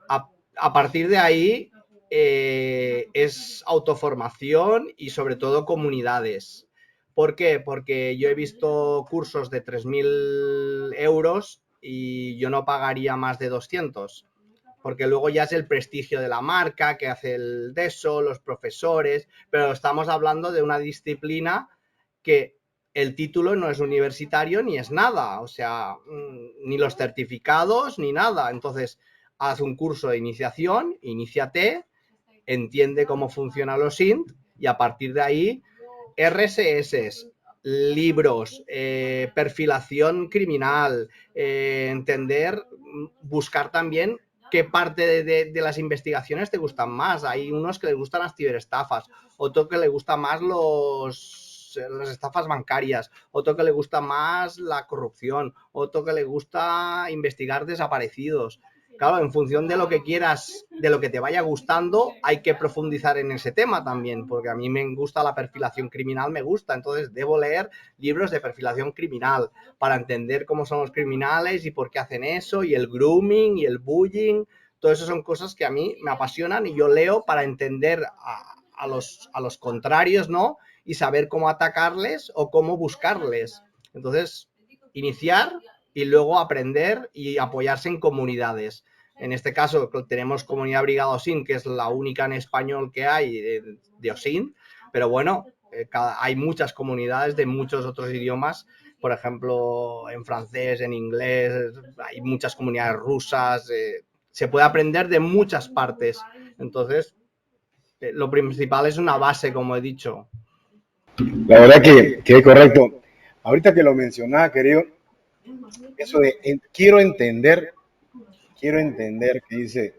A partir de ahí es autoformación y sobre todo comunidades. ¿Por qué? Porque yo he visto cursos de 3.000 euros y yo no pagaría más de 200, porque luego ya es el prestigio de la marca que hace el DESO, los profesores, pero estamos hablando de una disciplina que el título no es universitario ni es nada, o sea, ni los certificados ni nada. Entonces, haz un curso de iniciación, iníciate, entiende cómo funciona los OSINT y a partir de ahí RSS, libros, perfilación criminal, entender, buscar también qué parte de las investigaciones te gustan más. Hay unos que les gustan las ciberestafas, otro que le gusta más las estafas bancarias, otro que le gusta más la corrupción, otro que le gusta investigar desaparecidos. Claro, en función de lo que quieras, de lo que te vaya gustando, hay que profundizar en ese tema también, porque a mí me gusta la perfilación criminal, me gusta, entonces debo leer libros de perfilación criminal para entender cómo son los criminales y por qué hacen eso, y el grooming y el bullying, todo eso son cosas que a mí me apasionan y yo leo para entender a los contrarios, ¿no? Y saber cómo atacarles o cómo buscarles. Entonces, iniciar y luego aprender y apoyarse en comunidades. En este caso tenemos Comunidad Brigada OSINT, que es la única en español que hay de OSINT, pero bueno, hay muchas comunidades de muchos otros idiomas, por ejemplo, en francés, en inglés, hay muchas comunidades rusas, se puede aprender de muchas partes. Entonces, lo principal es una base, como he dicho. La verdad que es correcto. Ahorita que lo mencionaba, querido, eso de quiero entender que dice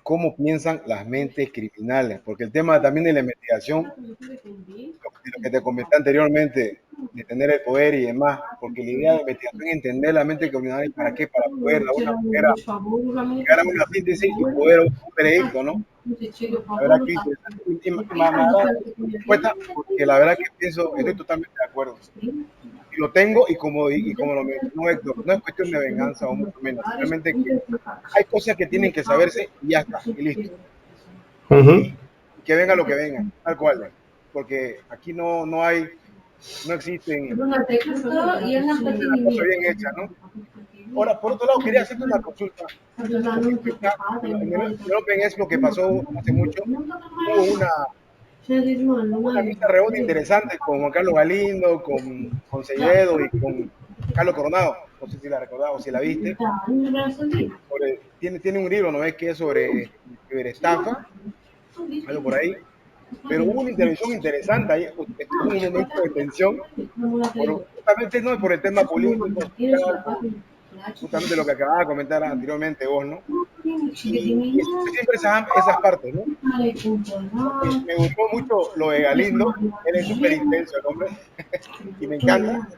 cómo piensan las mentes criminales, porque el tema también de la investigación, lo que te comenté anteriormente, de tener el poder y demás, porque la idea de investigación es entender la mente criminal, ¿para qué? Para poder de alguna manera llegar a una síntesis y poder un veredicto, ¿no? La verdad que porque la verdad que pienso, estoy totalmente de acuerdo. Y lo tengo y como lo mencionó Héctor, no es cuestión de venganza o mucho menos, simplemente que hay cosas que tienen que saberse y ya está, y listo. Y que venga lo que venga, tal cual, porque aquí no existen una cosa bien hecha, ¿no? Ahora, por otro lado, quería hacerte una consulta. En el Open es lo que pasó hace mucho, hubo una mesa redonda interesante con Juan Carlos Galindo, con Seidedo y con Carlos Coronado. No sé si la recordás o si la viste. Tiene un libro, ¿no ves? Que es sobre ciberestafa, algo por ahí. Pero hubo una intervención interesante ahí, estuvo un momento de tensión, justamente no por el tema político, justamente lo que acababa de comentar anteriormente vos, ¿no? Y siempre esas partes, ¿no? Me gustó mucho lo de Galindo, él es súper intenso el hombre, y me encanta,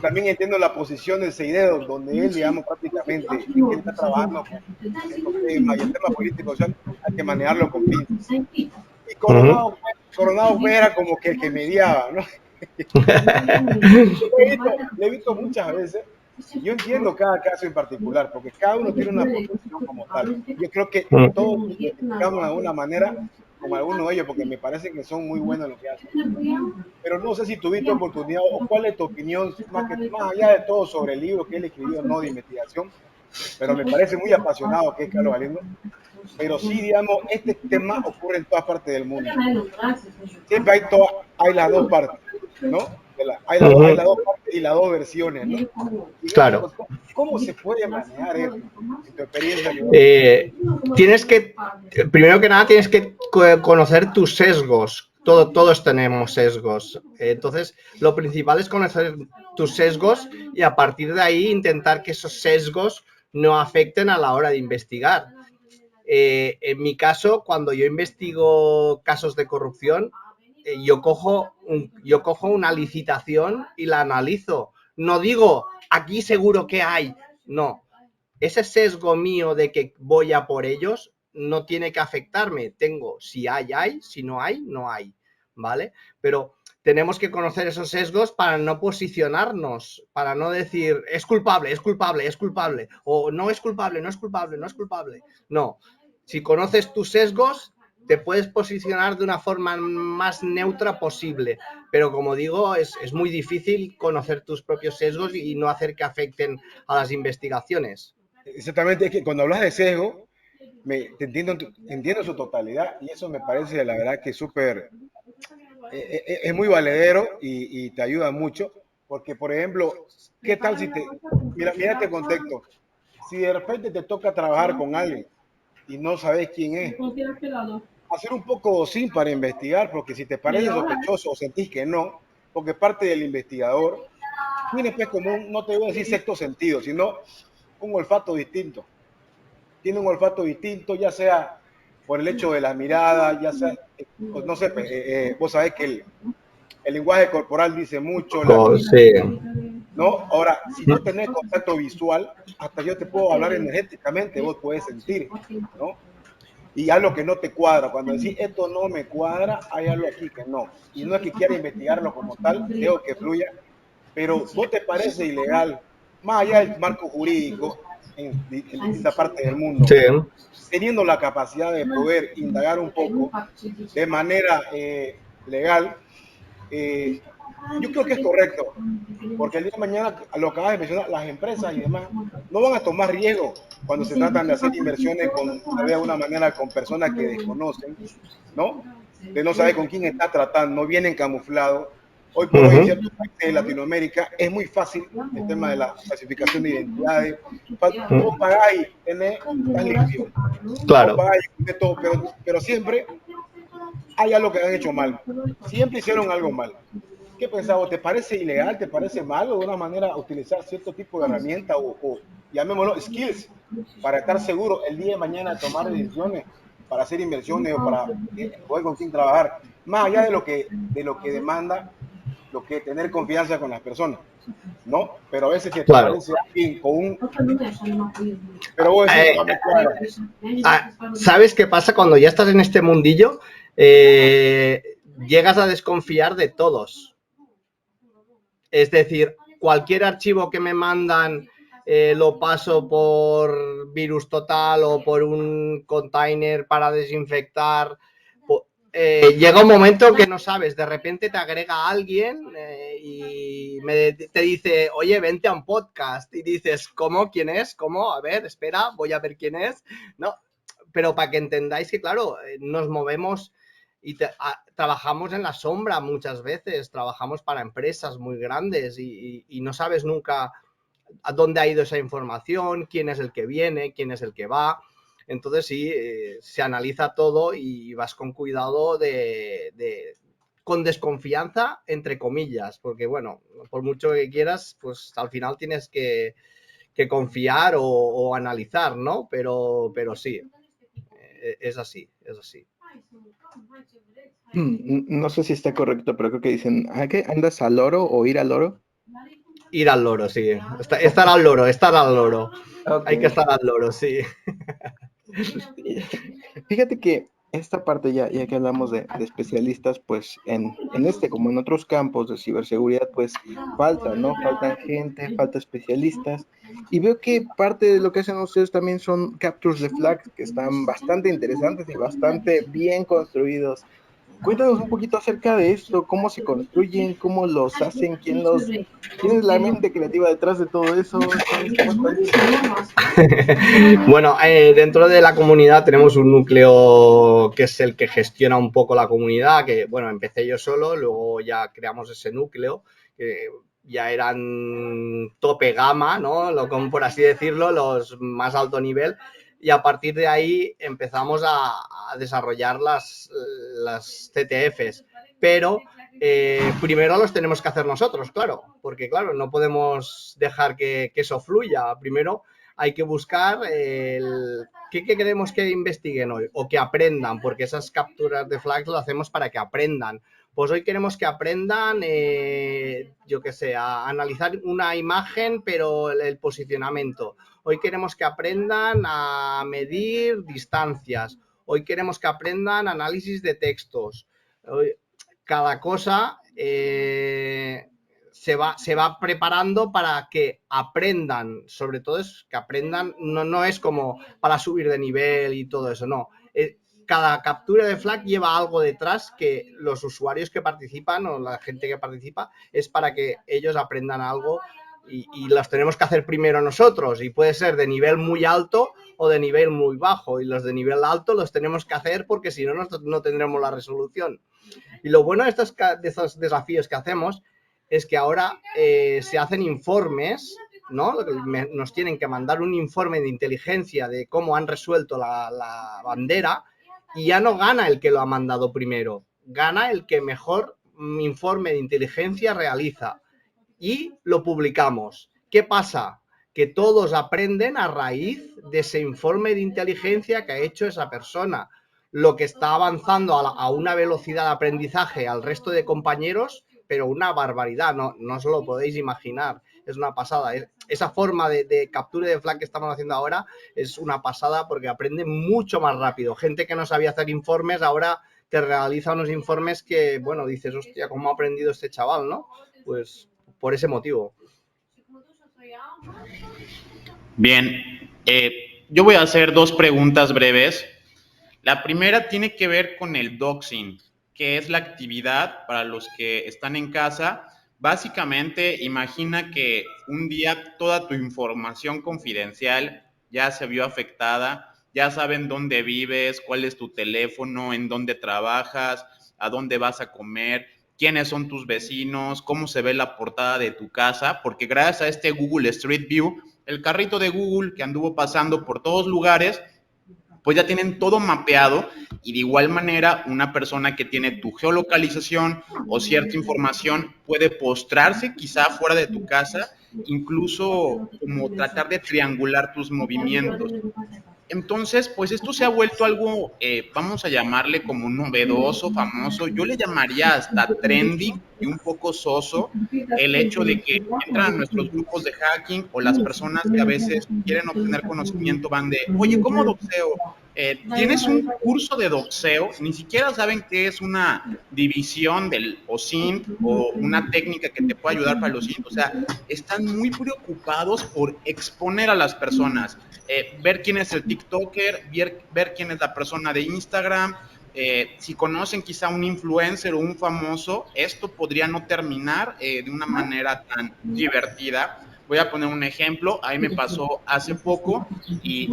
También entiendo la posición de Seidedo, donde él, digamos, prácticamente él está trabajando con estos temas y el tema político social hay que manejarlo con pinzas. Y Coronado pues, era como que el que mediaba, ¿no? Le he visto muchas veces. Yo entiendo cada caso en particular, porque cada uno tiene una posición como tal. Yo creo que todos nos identificamos de alguna manera con alguno de ellos, porque me parece que son muy buenos en lo que hacen. Pero no sé si tuviste oportunidad o cuál es tu opinión, más allá de todo, sobre el libro que él escribió, no de investigación, pero me parece muy apasionado que es Carlos Galindo. Pero sí, digamos, este tema ocurre en todas partes del mundo. Siempre hay las dos partes, ¿no? Hay las dos partes y las dos versiones, ¿no? Y Claro. ¿Cómo se puede manejar esto en tu experiencia? Tienes que, primero que nada, tienes que conocer tus sesgos. Todos tenemos sesgos. Entonces, lo principal es conocer tus sesgos y a partir de ahí intentar que esos sesgos no afecten a la hora de investigar. En mi caso, cuando yo investigo casos de corrupción, yo cojo una licitación y la analizo. No digo, aquí seguro que hay. No. Ese sesgo mío de que voy a por ellos no tiene que afectarme. Tengo, si hay, si no hay, no hay. ¿Vale? Pero tenemos que conocer esos sesgos para no posicionarnos, para no decir es culpable, es culpable, es culpable, o no es culpable, no es culpable, no es culpable. No. Si conoces tus sesgos, te puedes posicionar de una forma más neutra posible, pero como digo, es muy difícil conocer tus propios sesgos y no hacer que afecten a las investigaciones. Exactamente, es que cuando hablas de sesgo, te entiendo su totalidad y eso me parece, la verdad, que súper, es muy valedero y te ayuda mucho, porque, por ejemplo, ¿qué tal si mira este contexto, si de repente te toca trabajar con alguien y no sabes quién es, hacer un poco sin para investigar, porque si te parece sospechoso o sentís que no, porque parte del investigador tiene pues como no te voy a decir sexto sentido, sino un olfato distinto. Tiene un olfato distinto, ya sea por el hecho de la mirada, ya sea, no sé, vos sabés que el lenguaje corporal dice mucho, Sí. ¿no? Ahora, si no tenés contacto visual, hasta yo te puedo hablar energéticamente, vos podés sentir, ¿no? Y algo que no te cuadra, cuando decís esto no me cuadra, hay algo aquí que no. Y no es que quiera investigarlo como tal, dejo que fluya, pero ¿vos te parece ilegal, más allá del marco jurídico, en distintas partes del mundo, Sí. teniendo la capacidad de poder indagar un poco de manera legal? Yo creo que es correcto, porque el día de mañana, a lo que acabas de mencionar, las empresas y demás no van a tomar riesgo cuando se tratan de hacer inversiones de alguna manera con personas que desconocen, ¿no? De no saber con quién está tratando, no vienen camuflados. Hoy por hoy en ciertos países de Latinoamérica es muy fácil el tema de la clasificación de identidades. Vos pagáis, estás limpio. Claro. Vos pagáis, todo, pero siempre hay algo que han hecho mal. Siempre hicieron algo mal. ¿Qué pensabas? ¿Te parece ilegal? ¿Te parece mal o de una manera utilizar cierto tipo de herramienta o llamémoslo skills para estar seguro el día de mañana de tomar decisiones, para hacer inversiones o para poder con quién trabajar? Más allá de lo que demanda, lo que tener confianza con las personas, ¿no? Pero a veces que te aparece alguien con un... Pero vos decís, no me cuadra. ¿Sabes qué pasa cuando ya estás en este mundillo? Llegas a desconfiar de todos. Es decir, cualquier archivo que me mandan lo paso por Virus Total o por un container para desinfectar. Llega un momento que no sabes, de repente te agrega alguien y te dice, oye, vente a un podcast. Y dices, ¿cómo? ¿Quién es? ¿Cómo? A ver, espera, voy a ver quién es. No, pero para que entendáis que, claro, nos movemos y trabajamos en la sombra muchas veces, trabajamos para empresas muy grandes y no sabes nunca a dónde ha ido esa información, quién es el que viene, quién es el que va. Entonces sí, se analiza todo y vas con cuidado con desconfianza, entre comillas, porque bueno, por mucho que quieras, pues al final tienes que confiar o analizar, ¿no? Pero sí, es así, es así. No sé si está correcto, pero creo que dicen, ¿qué? ¿Andas al loro o ir al loro? Ir al loro, sí. Estar al loro. Ok. Hay que estar al loro, sí. Fíjate que esta parte ya que hablamos de especialistas, pues en este como en otros campos de ciberseguridad, pues falta, ¿no? Faltan gente, falta especialistas. Y veo que parte de lo que hacen ustedes también son captures de flags que están bastante interesantes y bastante bien construidos. Cuéntanos un poquito acerca de esto, cómo se construyen, cómo los hacen, quién es la mente creativa detrás de todo eso. ¿Cómo está eso? Bueno, dentro de la comunidad tenemos un núcleo que es el que gestiona un poco la comunidad, que bueno, empecé yo solo, luego ya creamos ese núcleo, que ya eran tope gama, ¿no? Como por así decirlo, los más alto nivel, y a partir de ahí empezamos a desarrollar las CTFs, pero primero los tenemos que hacer nosotros, claro, porque claro, no podemos dejar que eso fluya. Primero hay que buscar qué queremos que investiguen hoy o que aprendan, porque esas capturas de flags lo hacemos para que aprendan. Pues hoy queremos que aprendan, yo qué sé, a analizar una imagen, pero el posicionamiento. Hoy queremos que aprendan a medir distancias. Hoy queremos que aprendan análisis de textos. Hoy, cada cosa se va preparando para que aprendan, sobre todo es que aprendan, no es como para subir de nivel y todo eso, no. Cada captura de flag lleva algo detrás que los usuarios que participan o la gente que participa es para que ellos aprendan algo y los tenemos que hacer primero nosotros y puede ser de nivel muy alto o de nivel muy bajo y los de nivel alto los tenemos que hacer porque si no, no tendremos la resolución. Y lo bueno de estos desafíos que hacemos es que ahora se hacen informes, ¿no? Nos tienen que mandar un informe de inteligencia de cómo han resuelto la bandera y ya no gana el que lo ha mandado primero, gana el que mejor informe de inteligencia realiza y lo publicamos. ¿Qué pasa? Que todos aprenden a raíz de ese informe de inteligencia que ha hecho esa persona, lo que está avanzando a una velocidad de aprendizaje al resto de compañeros, pero una barbaridad, no os lo podéis imaginar, es una pasada. Esa forma de captura de flag que estamos haciendo ahora es una pasada porque aprenden mucho más rápido. Gente que no sabía hacer informes ahora te realiza unos informes que, bueno, dices, hostia, ¿cómo ha aprendido este chaval, no? Pues por ese motivo. Bien, yo voy a hacer dos preguntas breves. La primera tiene que ver con el doxing, que es la actividad para los que están en casa. Básicamente, imagina que un día toda tu información confidencial ya se vio afectada, ya saben dónde vives, cuál es tu teléfono, en dónde trabajas, a dónde vas a comer, quiénes son tus vecinos, cómo se ve la portada de tu casa, porque gracias a este Google Street View, el carrito de Google que anduvo pasando por todos lugares, pues ya tienen todo mapeado y de igual manera una persona que tiene tu geolocalización o cierta información puede postrarse quizá fuera de tu casa, incluso como tratar de triangular tus movimientos. Entonces, pues esto se ha vuelto algo, vamos a llamarle como novedoso, famoso, yo le llamaría hasta trendy y un poco soso, el hecho de que entran a nuestros grupos de hacking o las personas que a veces quieren obtener conocimiento van de, oye, ¿cómo doxeo? ¿Tienes un curso de doxeo? Ni siquiera saben qué es una división del OSINT o una técnica que te pueda ayudar para los OSINT. O sea, están muy preocupados por exponer a las personas. Ver quién es el TikToker, ver quién es la persona de Instagram, si conocen quizá un influencer o un famoso, esto podría no terminar de una manera tan divertida. Voy a poner un ejemplo, a mí me pasó hace poco y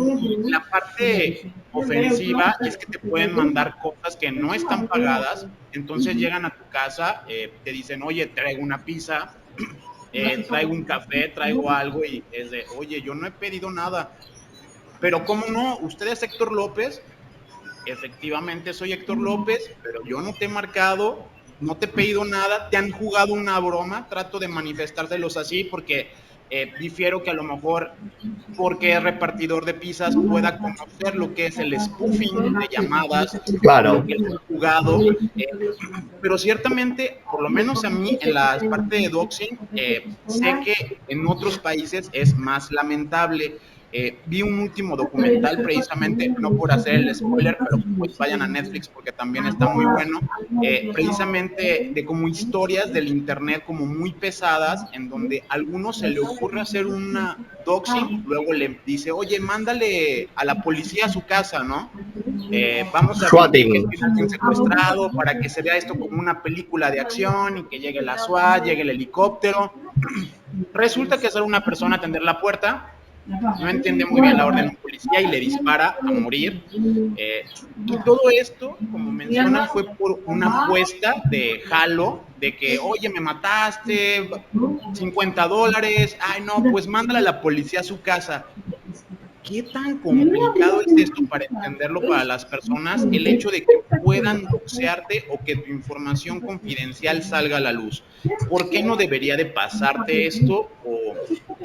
la parte ofensiva es que te pueden mandar cosas que no están pagadas, entonces llegan a tu casa, te dicen, oye, traigo una pizza, traigo un café, traigo algo y es de, oye, yo no he pedido nada. Pero ¿cómo no? ¿Usted es Héctor López? Efectivamente soy Héctor López, pero yo no te he marcado, no te he pedido nada, te han jugado una broma, trato de manifestárselos así porque Difiero que a lo mejor porque es repartidor de pizzas pueda conocer lo que es el spoofing de llamadas, Claro. lo que es el jugado, pero ciertamente, por lo menos a mí, en la parte de doxing, sé que en otros países es más lamentable. Vi un último documental precisamente, no por hacer el spoiler, pero pues vayan a Netflix porque también está muy bueno, precisamente de como historias del internet como muy pesadas, en donde a algunos se le ocurre hacer una doxing, luego le dice, oye, mándale a la policía a su casa, ¿no? Vamos a fingir que Swatting. tiene a alguien secuestrado para que se vea esto como una película de acción y que llegue la SWAT, llegue el helicóptero. Resulta que es una persona a atender la puerta, no entiende muy bien la orden de un policía y le dispara a morir. Y todo esto, como mencionan, fue por una apuesta de jalo, de que, oye, me mataste, $50, ay no, pues mándale a la policía a su casa. ¿Qué tan complicado es esto para entenderlo para las personas? El hecho de que puedan doxearte o que tu información confidencial salga a la luz. ¿Por qué no debería de pasarte esto o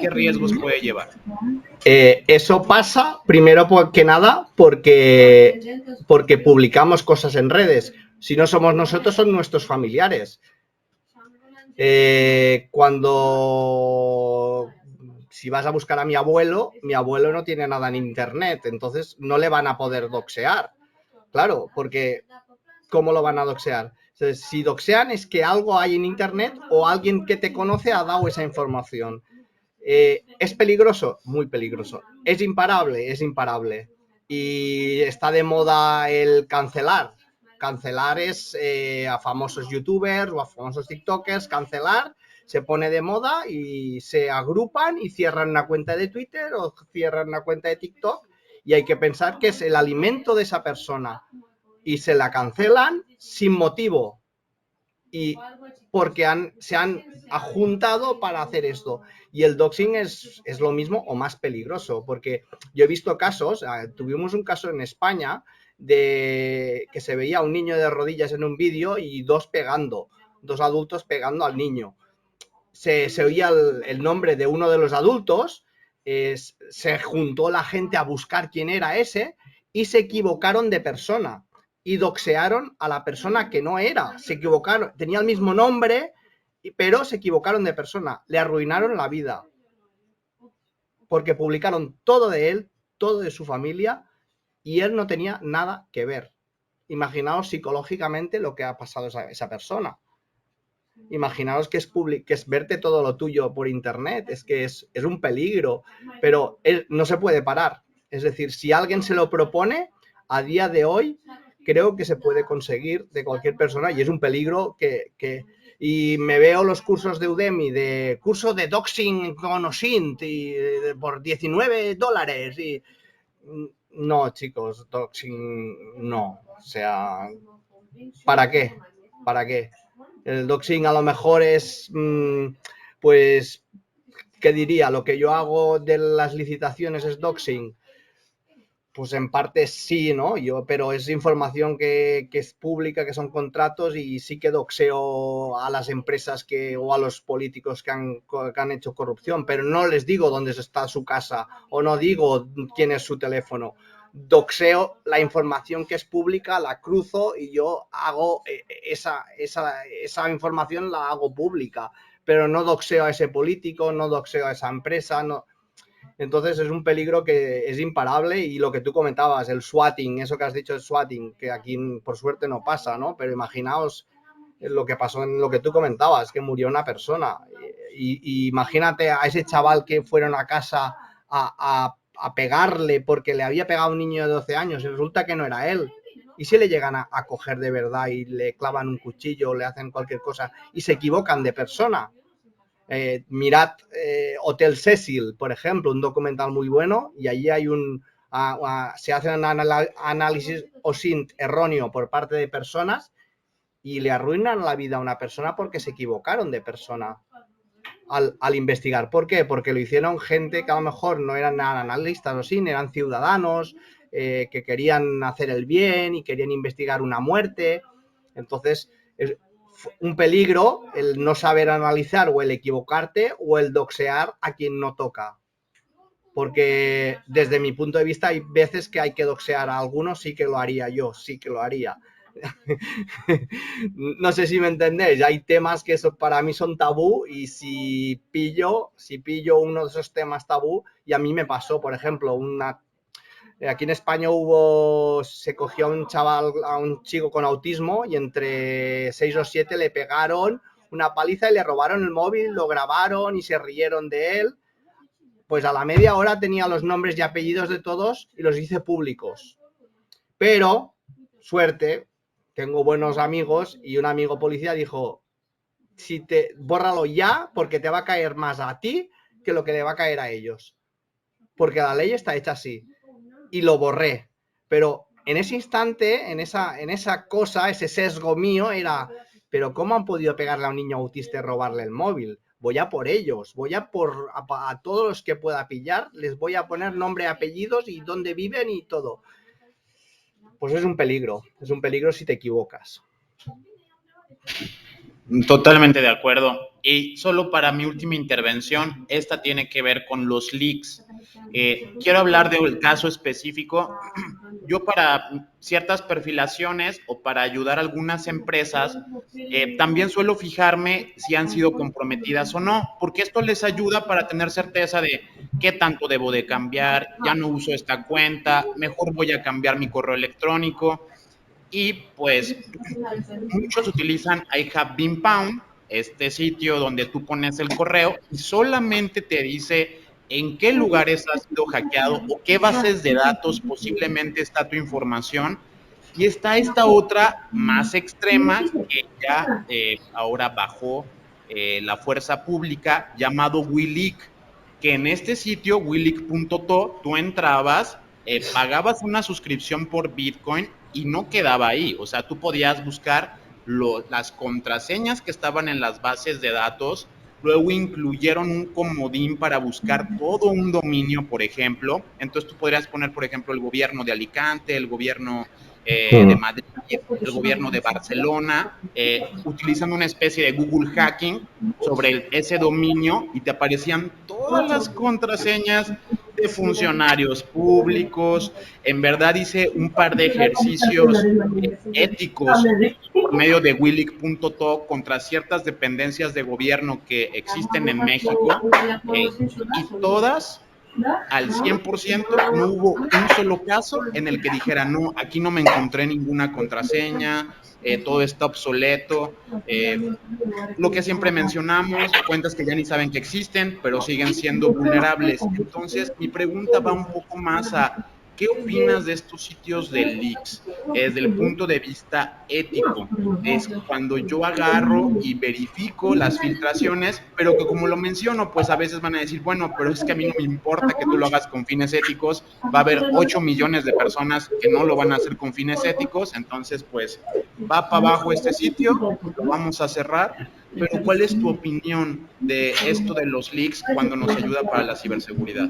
qué riesgos puede llevar? Eso pasa, primero que nada, porque publicamos cosas en redes. Si no somos nosotros, son nuestros familiares. Si vas a buscar a mi abuelo no tiene nada en internet, entonces no le van a poder doxear. Claro, porque ¿cómo lo van a doxear? Entonces, si doxean es que algo hay en internet o alguien que te conoce ha dado esa información. ¿Es peligroso? Muy peligroso. ¿Es imparable? Es imparable. Y está de moda el cancelar. Cancelar es a famosos youtubers o a famosos tiktokers, cancelar, se pone de moda y se agrupan y cierran una cuenta de Twitter o cierran una cuenta de TikTok y hay que pensar que es el alimento de esa persona y se la cancelan sin motivo y porque se han juntado para hacer esto. Y el doxing es lo mismo o más peligroso, porque yo he visto casos, tuvimos un caso en España de que se veía a un niño de rodillas en un vídeo y dos adultos pegando al niño. Se oía el nombre de uno de los adultos, se juntó la gente a buscar quién era ese y se equivocaron de persona y doxearon a la persona que no era, se equivocaron, tenía el mismo nombre, pero se equivocaron de persona, le arruinaron la vida, porque publicaron todo de él, todo de su familia, y él no tenía nada que ver. Imaginaos psicológicamente lo que ha pasado a esa persona. Imaginaos que es verte todo lo tuyo por internet, es que es un peligro, pero no se puede parar. Es decir, si alguien se lo propone, a día de hoy creo que se puede conseguir de cualquier persona y es un peligro y me veo los cursos de Udemy, de curso de doxing con OSINT por $19 y no, chicos, doxing no, o sea, ¿para qué? ¿Para qué? El doxing a lo mejor es, pues, ¿qué diría? Lo que yo hago de las licitaciones es doxing. Pues en parte sí, ¿no? Pero es información que es pública, que son contratos y sí que doxeo a las empresas o a los políticos que han hecho corrupción, pero no les digo dónde está su casa o no digo quién es su teléfono. Doxeo la información que es pública, la cruzo y yo hago esa información la hago pública, pero no doxeo a ese político, no doxeo a esa empresa, no. Entonces es un peligro que es imparable y lo que tú comentabas, el swatting, eso que has dicho, el swatting, que aquí por suerte no pasa, ¿no? Pero imaginaos lo que pasó en lo que tú comentabas, que murió una persona. Y imagínate a ese chaval que fueron a casa a pegarle porque le había pegado a un niño de 12 años y resulta que no era él. Y si le llegan a coger de verdad y le clavan un cuchillo o le hacen cualquier cosa y se equivocan de persona. Mirad Hotel Cecil, por ejemplo, un documental muy bueno y allí hay se hace un análisis OSINT erróneo por parte de personas y le arruinan la vida a una persona porque se equivocaron de persona al investigar. ¿Por qué? Porque lo hicieron gente que a lo mejor no eran analistas OSINT, eran ciudadanos que querían hacer el bien y querían investigar una muerte. Entonces un peligro el no saber analizar o el equivocarte o el doxear a quien no toca. Porque desde mi punto de vista hay veces que hay que doxear a algunos, sí que lo haría yo, sí que lo haría. No sé si me entendéis, hay temas que para mí son tabú y si pillo uno de esos temas tabú, y a mí me pasó, por ejemplo, aquí en España se cogió a un chaval, a un chico con autismo y entre 6 o 7 le pegaron una paliza y le robaron el móvil, lo grabaron y se rieron de él. Pues a la media hora tenía los nombres y apellidos de todos y los hice públicos. Pero, suerte, tengo buenos amigos y un amigo policía dijo, bórralo ya porque te va a caer más a ti que lo que le va a caer a ellos. Porque la ley está hecha así. Y lo borré. Pero en ese instante, en esa cosa, ese sesgo mío era, pero ¿cómo han podido pegarle a un niño autista y robarle el móvil? Voy a por ellos, voy a todos los que pueda pillar, les voy a poner nombre, apellidos y dónde viven y todo. Pues es un peligro si te equivocas. Totalmente de acuerdo. Y solo para mi última intervención, esta tiene que ver con los leaks. Quiero hablar del caso específico. Yo para ciertas perfilaciones o para ayudar a algunas empresas, también suelo fijarme si han sido comprometidas o no, porque esto les ayuda para tener certeza de qué tanto debo de cambiar, ya no uso esta cuenta, mejor voy a cambiar mi correo electrónico. Y pues muchos utilizan I Have Been Found, este sitio donde tú pones el correo y solamente te dice en qué lugares has sido hackeado o qué bases de datos posiblemente está tu información. Y está esta otra más extrema que ya ahora bajó la fuerza pública, llamado Wileak, que en este sitio, wileak.to, tú entrabas, pagabas una suscripción por Bitcoin y no quedaba ahí. O sea, tú podías buscar las contraseñas que estaban en las bases de datos. Luego incluyeron un comodín para buscar todo un dominio, por ejemplo. Entonces tú podrías poner, por ejemplo, el gobierno de Alicante, el gobierno de Madrid, el gobierno de Barcelona, utilizando una especie de Google hacking sobre ese dominio y te aparecían todas las contraseñas de funcionarios públicos. En verdad hice un par de ejercicios éticos por medio de wileak.to contra ciertas dependencias de gobierno que existen en México y todas al 100%, no hubo un solo caso en el que dijera, no, aquí no me encontré ninguna contraseña, todo está obsoleto. Lo que siempre mencionamos, cuentas que ya ni saben que existen, pero siguen siendo vulnerables. Entonces, mi pregunta va un poco más a, ¿qué opinas de estos sitios de leaks? Desde el punto de vista ético, es cuando yo agarro y verifico las filtraciones, pero que como lo menciono, pues a veces van a decir, bueno, pero es que a mí no me importa que tú lo hagas con fines éticos, va a haber 8 millones de personas que no lo van a hacer con fines éticos, entonces pues va para abajo este sitio, lo vamos a cerrar. Pero ¿cuál es tu opinión de esto de los leaks cuando nos ayuda para la ciberseguridad?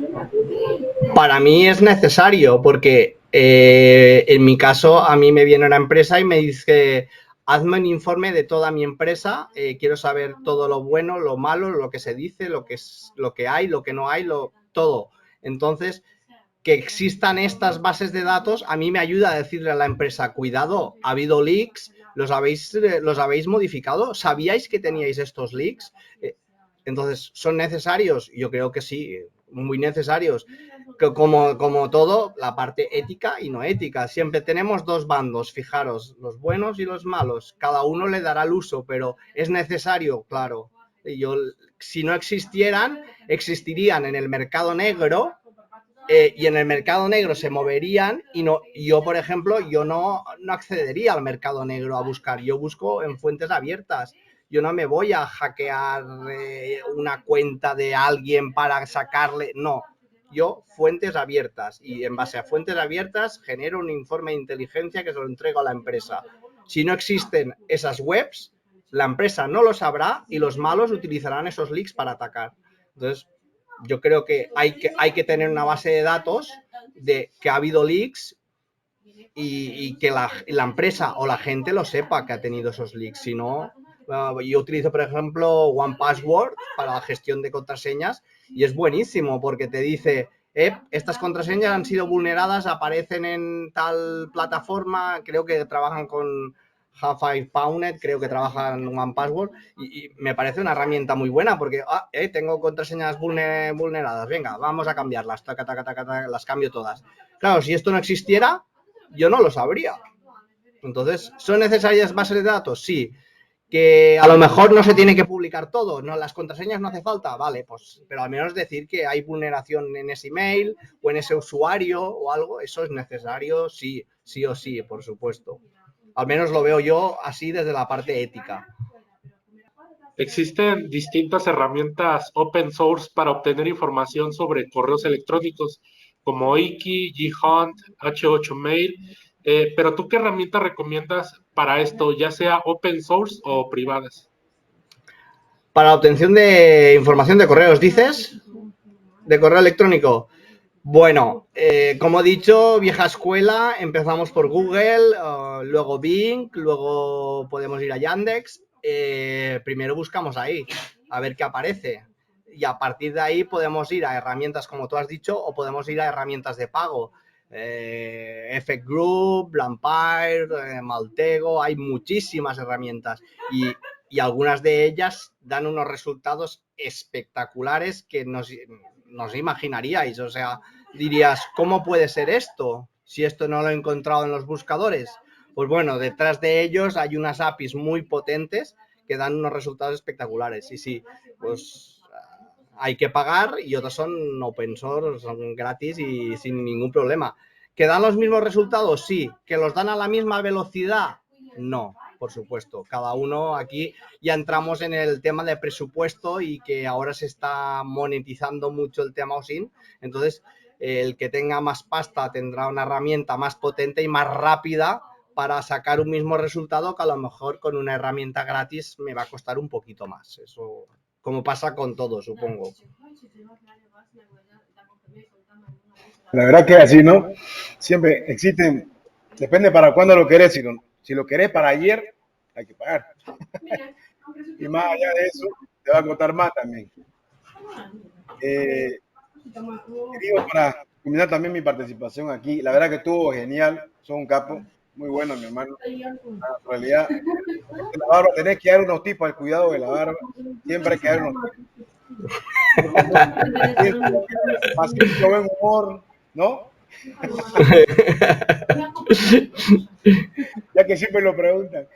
Para mí es necesario porque en mi caso a mí me viene una empresa y me dice, hazme un informe de toda mi empresa, quiero saber todo lo bueno, lo malo, lo que se dice, lo que hay, lo que no hay, todo. Entonces, que existan estas bases de datos a mí me ayuda a decirle a la empresa, cuidado, ha habido leaks, los habéis modificado, ¿sabíais que teníais estos leaks? Entonces, ¿son necesarios? Yo creo que sí, muy necesarios. Como todo, la parte ética y no ética. Siempre tenemos dos bandos, fijaros, los buenos y los malos. Cada uno le dará el uso, pero es necesario, claro. Si no existieran, existirían en el mercado negro y en el mercado negro se moverían y yo, por ejemplo, yo no accedería al mercado negro a buscar. Yo busco en fuentes abiertas. Yo no me voy a hackear una cuenta de alguien para sacarle, no. Yo, fuentes abiertas, y en base a fuentes abiertas genero un informe de inteligencia que se lo entrego a la empresa. Si no existen esas webs, la empresa no lo sabrá y los malos utilizarán esos leaks para atacar. Entonces, yo creo que hay que tener una base de datos de que ha habido leaks y que la empresa o la gente lo sepa que ha tenido esos leaks. Si no, Yo utilizo, por ejemplo, OnePassword para la gestión de contraseñas y es buenísimo porque te dice, estas contraseñas han sido vulneradas, aparecen en tal plataforma, creo que trabajan con Half-Life, creo que trabajan en OnePassword y me parece una herramienta muy buena porque tengo contraseñas vulneradas, venga, vamos a cambiarlas, taca, taca, taca, taca, las cambio todas. Claro, si esto no existiera, yo no lo sabría. Entonces, ¿son necesarias bases de datos? Sí. Que a lo mejor no se tiene que publicar todo, no, las contraseñas no hace falta, vale, pues, pero al menos decir que hay vulneración en ese email o en ese usuario o algo, eso es necesario, sí, sí o sí, por supuesto. Al menos lo veo yo así desde la parte ética. Existen distintas herramientas open source para obtener información sobre correos electrónicos, como Iki, Ghunt, H8Mail. Pero ¿tú qué herramienta recomiendas para esto, ya sea open source o privadas? Para la obtención de información de correos, ¿dices? De correo electrónico. Bueno, como he dicho, vieja escuela, empezamos por Google, luego Bing, luego podemos ir a Yandex. Primero buscamos ahí, a ver qué aparece. Y a partir de ahí podemos ir a herramientas, como tú has dicho, o podemos ir a herramientas de pago. Effect Group, Blampire, Maltego, hay muchísimas herramientas. Y algunas de ellas dan unos resultados espectaculares que no os imaginaríais. O sea, dirías, ¿cómo puede ser esto? Si esto no lo he encontrado en los buscadores. Pues bueno, detrás de ellos hay unas APIs muy potentes que dan unos resultados espectaculares. Y sí, pues hay que pagar y otros son open source, son gratis y sin ningún problema. ¿Que dan los mismos resultados? Sí. ¿Que los dan a la misma velocidad? No, por supuesto. Cada uno aquí ya entramos en el tema de presupuesto y que ahora se está monetizando mucho el tema OSINT. Entonces, el que tenga más pasta tendrá una herramienta más potente y más rápida para sacar un mismo resultado que a lo mejor con una herramienta gratis me va a costar un poquito más. Eso, como pasa con todo, supongo. La verdad que así, ¿no? Siempre existen, depende para cuándo lo querés. Si lo querés para ayer, hay que pagar. Y más allá de eso, te va a costar más también. Digo, para culminar también mi participación aquí, la verdad que estuvo genial, son un capo, muy bueno, mi hermano. En realidad, la barba, tenés que dar unos tipos al cuidado de la barba, siempre hay que dar unos tipos. Buen humor, ¿no? Ya que siempre lo preguntan.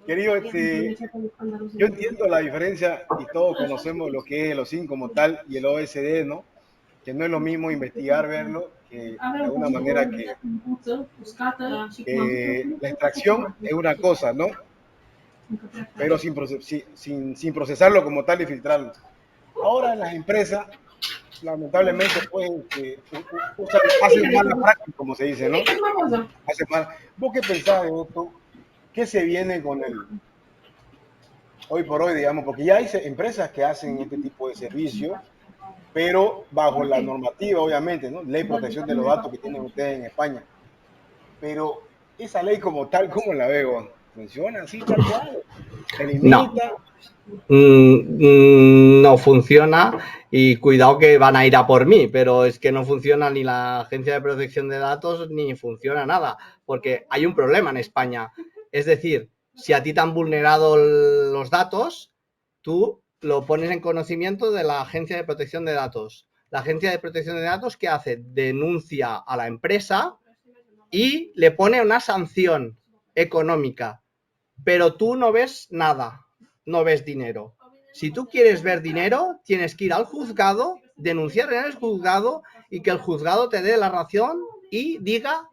Querido, yo entiendo la diferencia y todos conocemos lo que es el OSINT como tal y el OSD, ¿no? Que no es lo mismo investigar, verlo, que de alguna manera que la extracción es una cosa, ¿no? Pero sin procesarlo como tal y filtrarlo. Ahora en las empresas, lamentablemente, pues, hacen mala práctica, como se dice, ¿no? Hacen mal. ¿Vos qué pensás de esto? ¿Qué se viene con el hoy por hoy, digamos? Porque ya hay empresas que hacen este tipo de servicios, pero bajo la normativa, obviamente, ¿no? Ley de protección de los datos que tienen ustedes en España. Pero esa ley como tal, ¿cómo la veo? ¿Funciona así tal cual? ¿Se limita? No funciona y cuidado que van a ir a por mí, pero es que no funciona ni la Agencia de Protección de Datos ni funciona nada, porque hay un problema en España. Es decir, si a ti te han vulnerado los datos, tú lo pones en conocimiento de la Agencia de Protección de Datos. La Agencia de Protección de Datos, ¿qué hace? Denuncia a la empresa y le pone una sanción económica, pero tú no ves nada, no ves dinero. Si tú quieres ver dinero, tienes que ir al juzgado, denunciar en el juzgado y que el juzgado te dé la razón y diga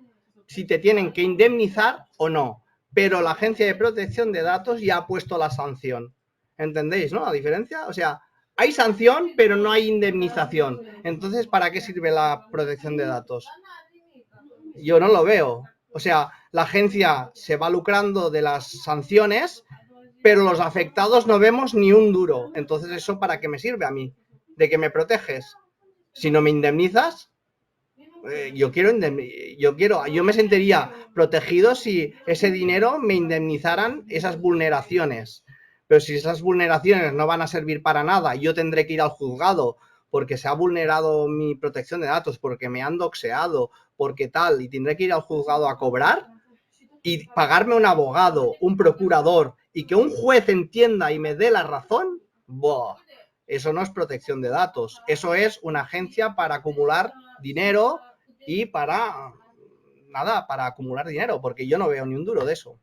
si te tienen que indemnizar o no. Pero la Agencia de Protección de Datos ya ha puesto la sanción. ¿Entendéis, no? La diferencia. O sea, hay sanción, pero no hay indemnización. Entonces, ¿para qué sirve la protección de datos? Yo no lo veo. O sea, la agencia se va lucrando de las sanciones, pero los afectados no vemos ni un duro. Entonces, ¿eso para qué me sirve a mí? ¿De que me proteges? Si no me indemnizas, yo me sentiría protegido si ese dinero me indemnizaran esas vulneraciones. Pero si esas vulneraciones no van a servir para nada, yo tendré que ir al juzgado porque se ha vulnerado mi protección de datos, porque me han doxeado, porque tal, y tendré que ir al juzgado a cobrar y pagarme un abogado, un procurador, y que un juez entienda y me dé la razón, ¡buah! Eso no es protección de datos, eso es una agencia para acumular dinero y para acumular dinero, porque yo no veo ni un duro de eso.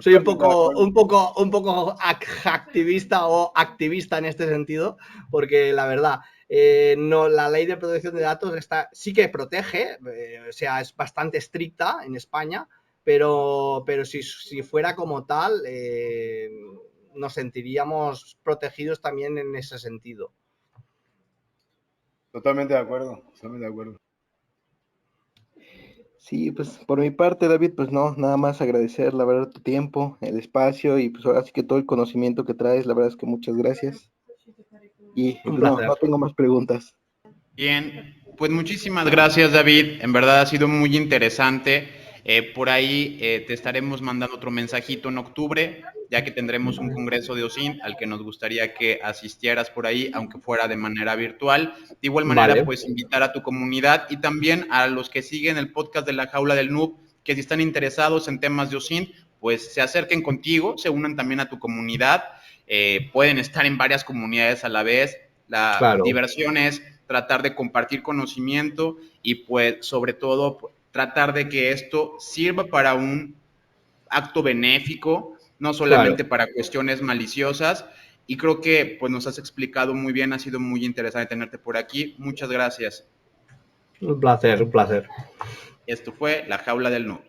Soy un poco activista o activista en este sentido, porque la verdad, no, la ley de protección de datos sí que protege, o sea, es bastante estricta en España, pero si fuera como tal, nos sentiríamos protegidos también en ese sentido. Totalmente de acuerdo, totalmente de acuerdo. Sí, pues por mi parte, David, pues no, nada más agradecer, la verdad, tu tiempo, el espacio y pues ahora sí que todo el conocimiento que traes, la verdad es que muchas gracias. Y pues no tengo más preguntas. Bien, pues muchísimas gracias, David. En verdad ha sido muy interesante. Por ahí te estaremos mandando otro mensajito en octubre, ya que tendremos un congreso de OSINT al que nos gustaría que asistieras por ahí, aunque fuera de manera virtual. De igual manera, pues invitar a tu comunidad y también a los que siguen el podcast de La Jaula del Noob, que si están interesados en temas de OSINT, pues se acerquen contigo, se unan también a tu comunidad. Pueden estar en varias comunidades a la vez. La diversión es tratar de compartir conocimiento y pues sobre todo tratar de que esto sirva para un acto benéfico, no solamente para cuestiones maliciosas. Y creo que pues nos has explicado muy bien, ha sido muy interesante tenerte por aquí. Muchas gracias. Un placer, un placer. Esto fue La Jaula del Noob.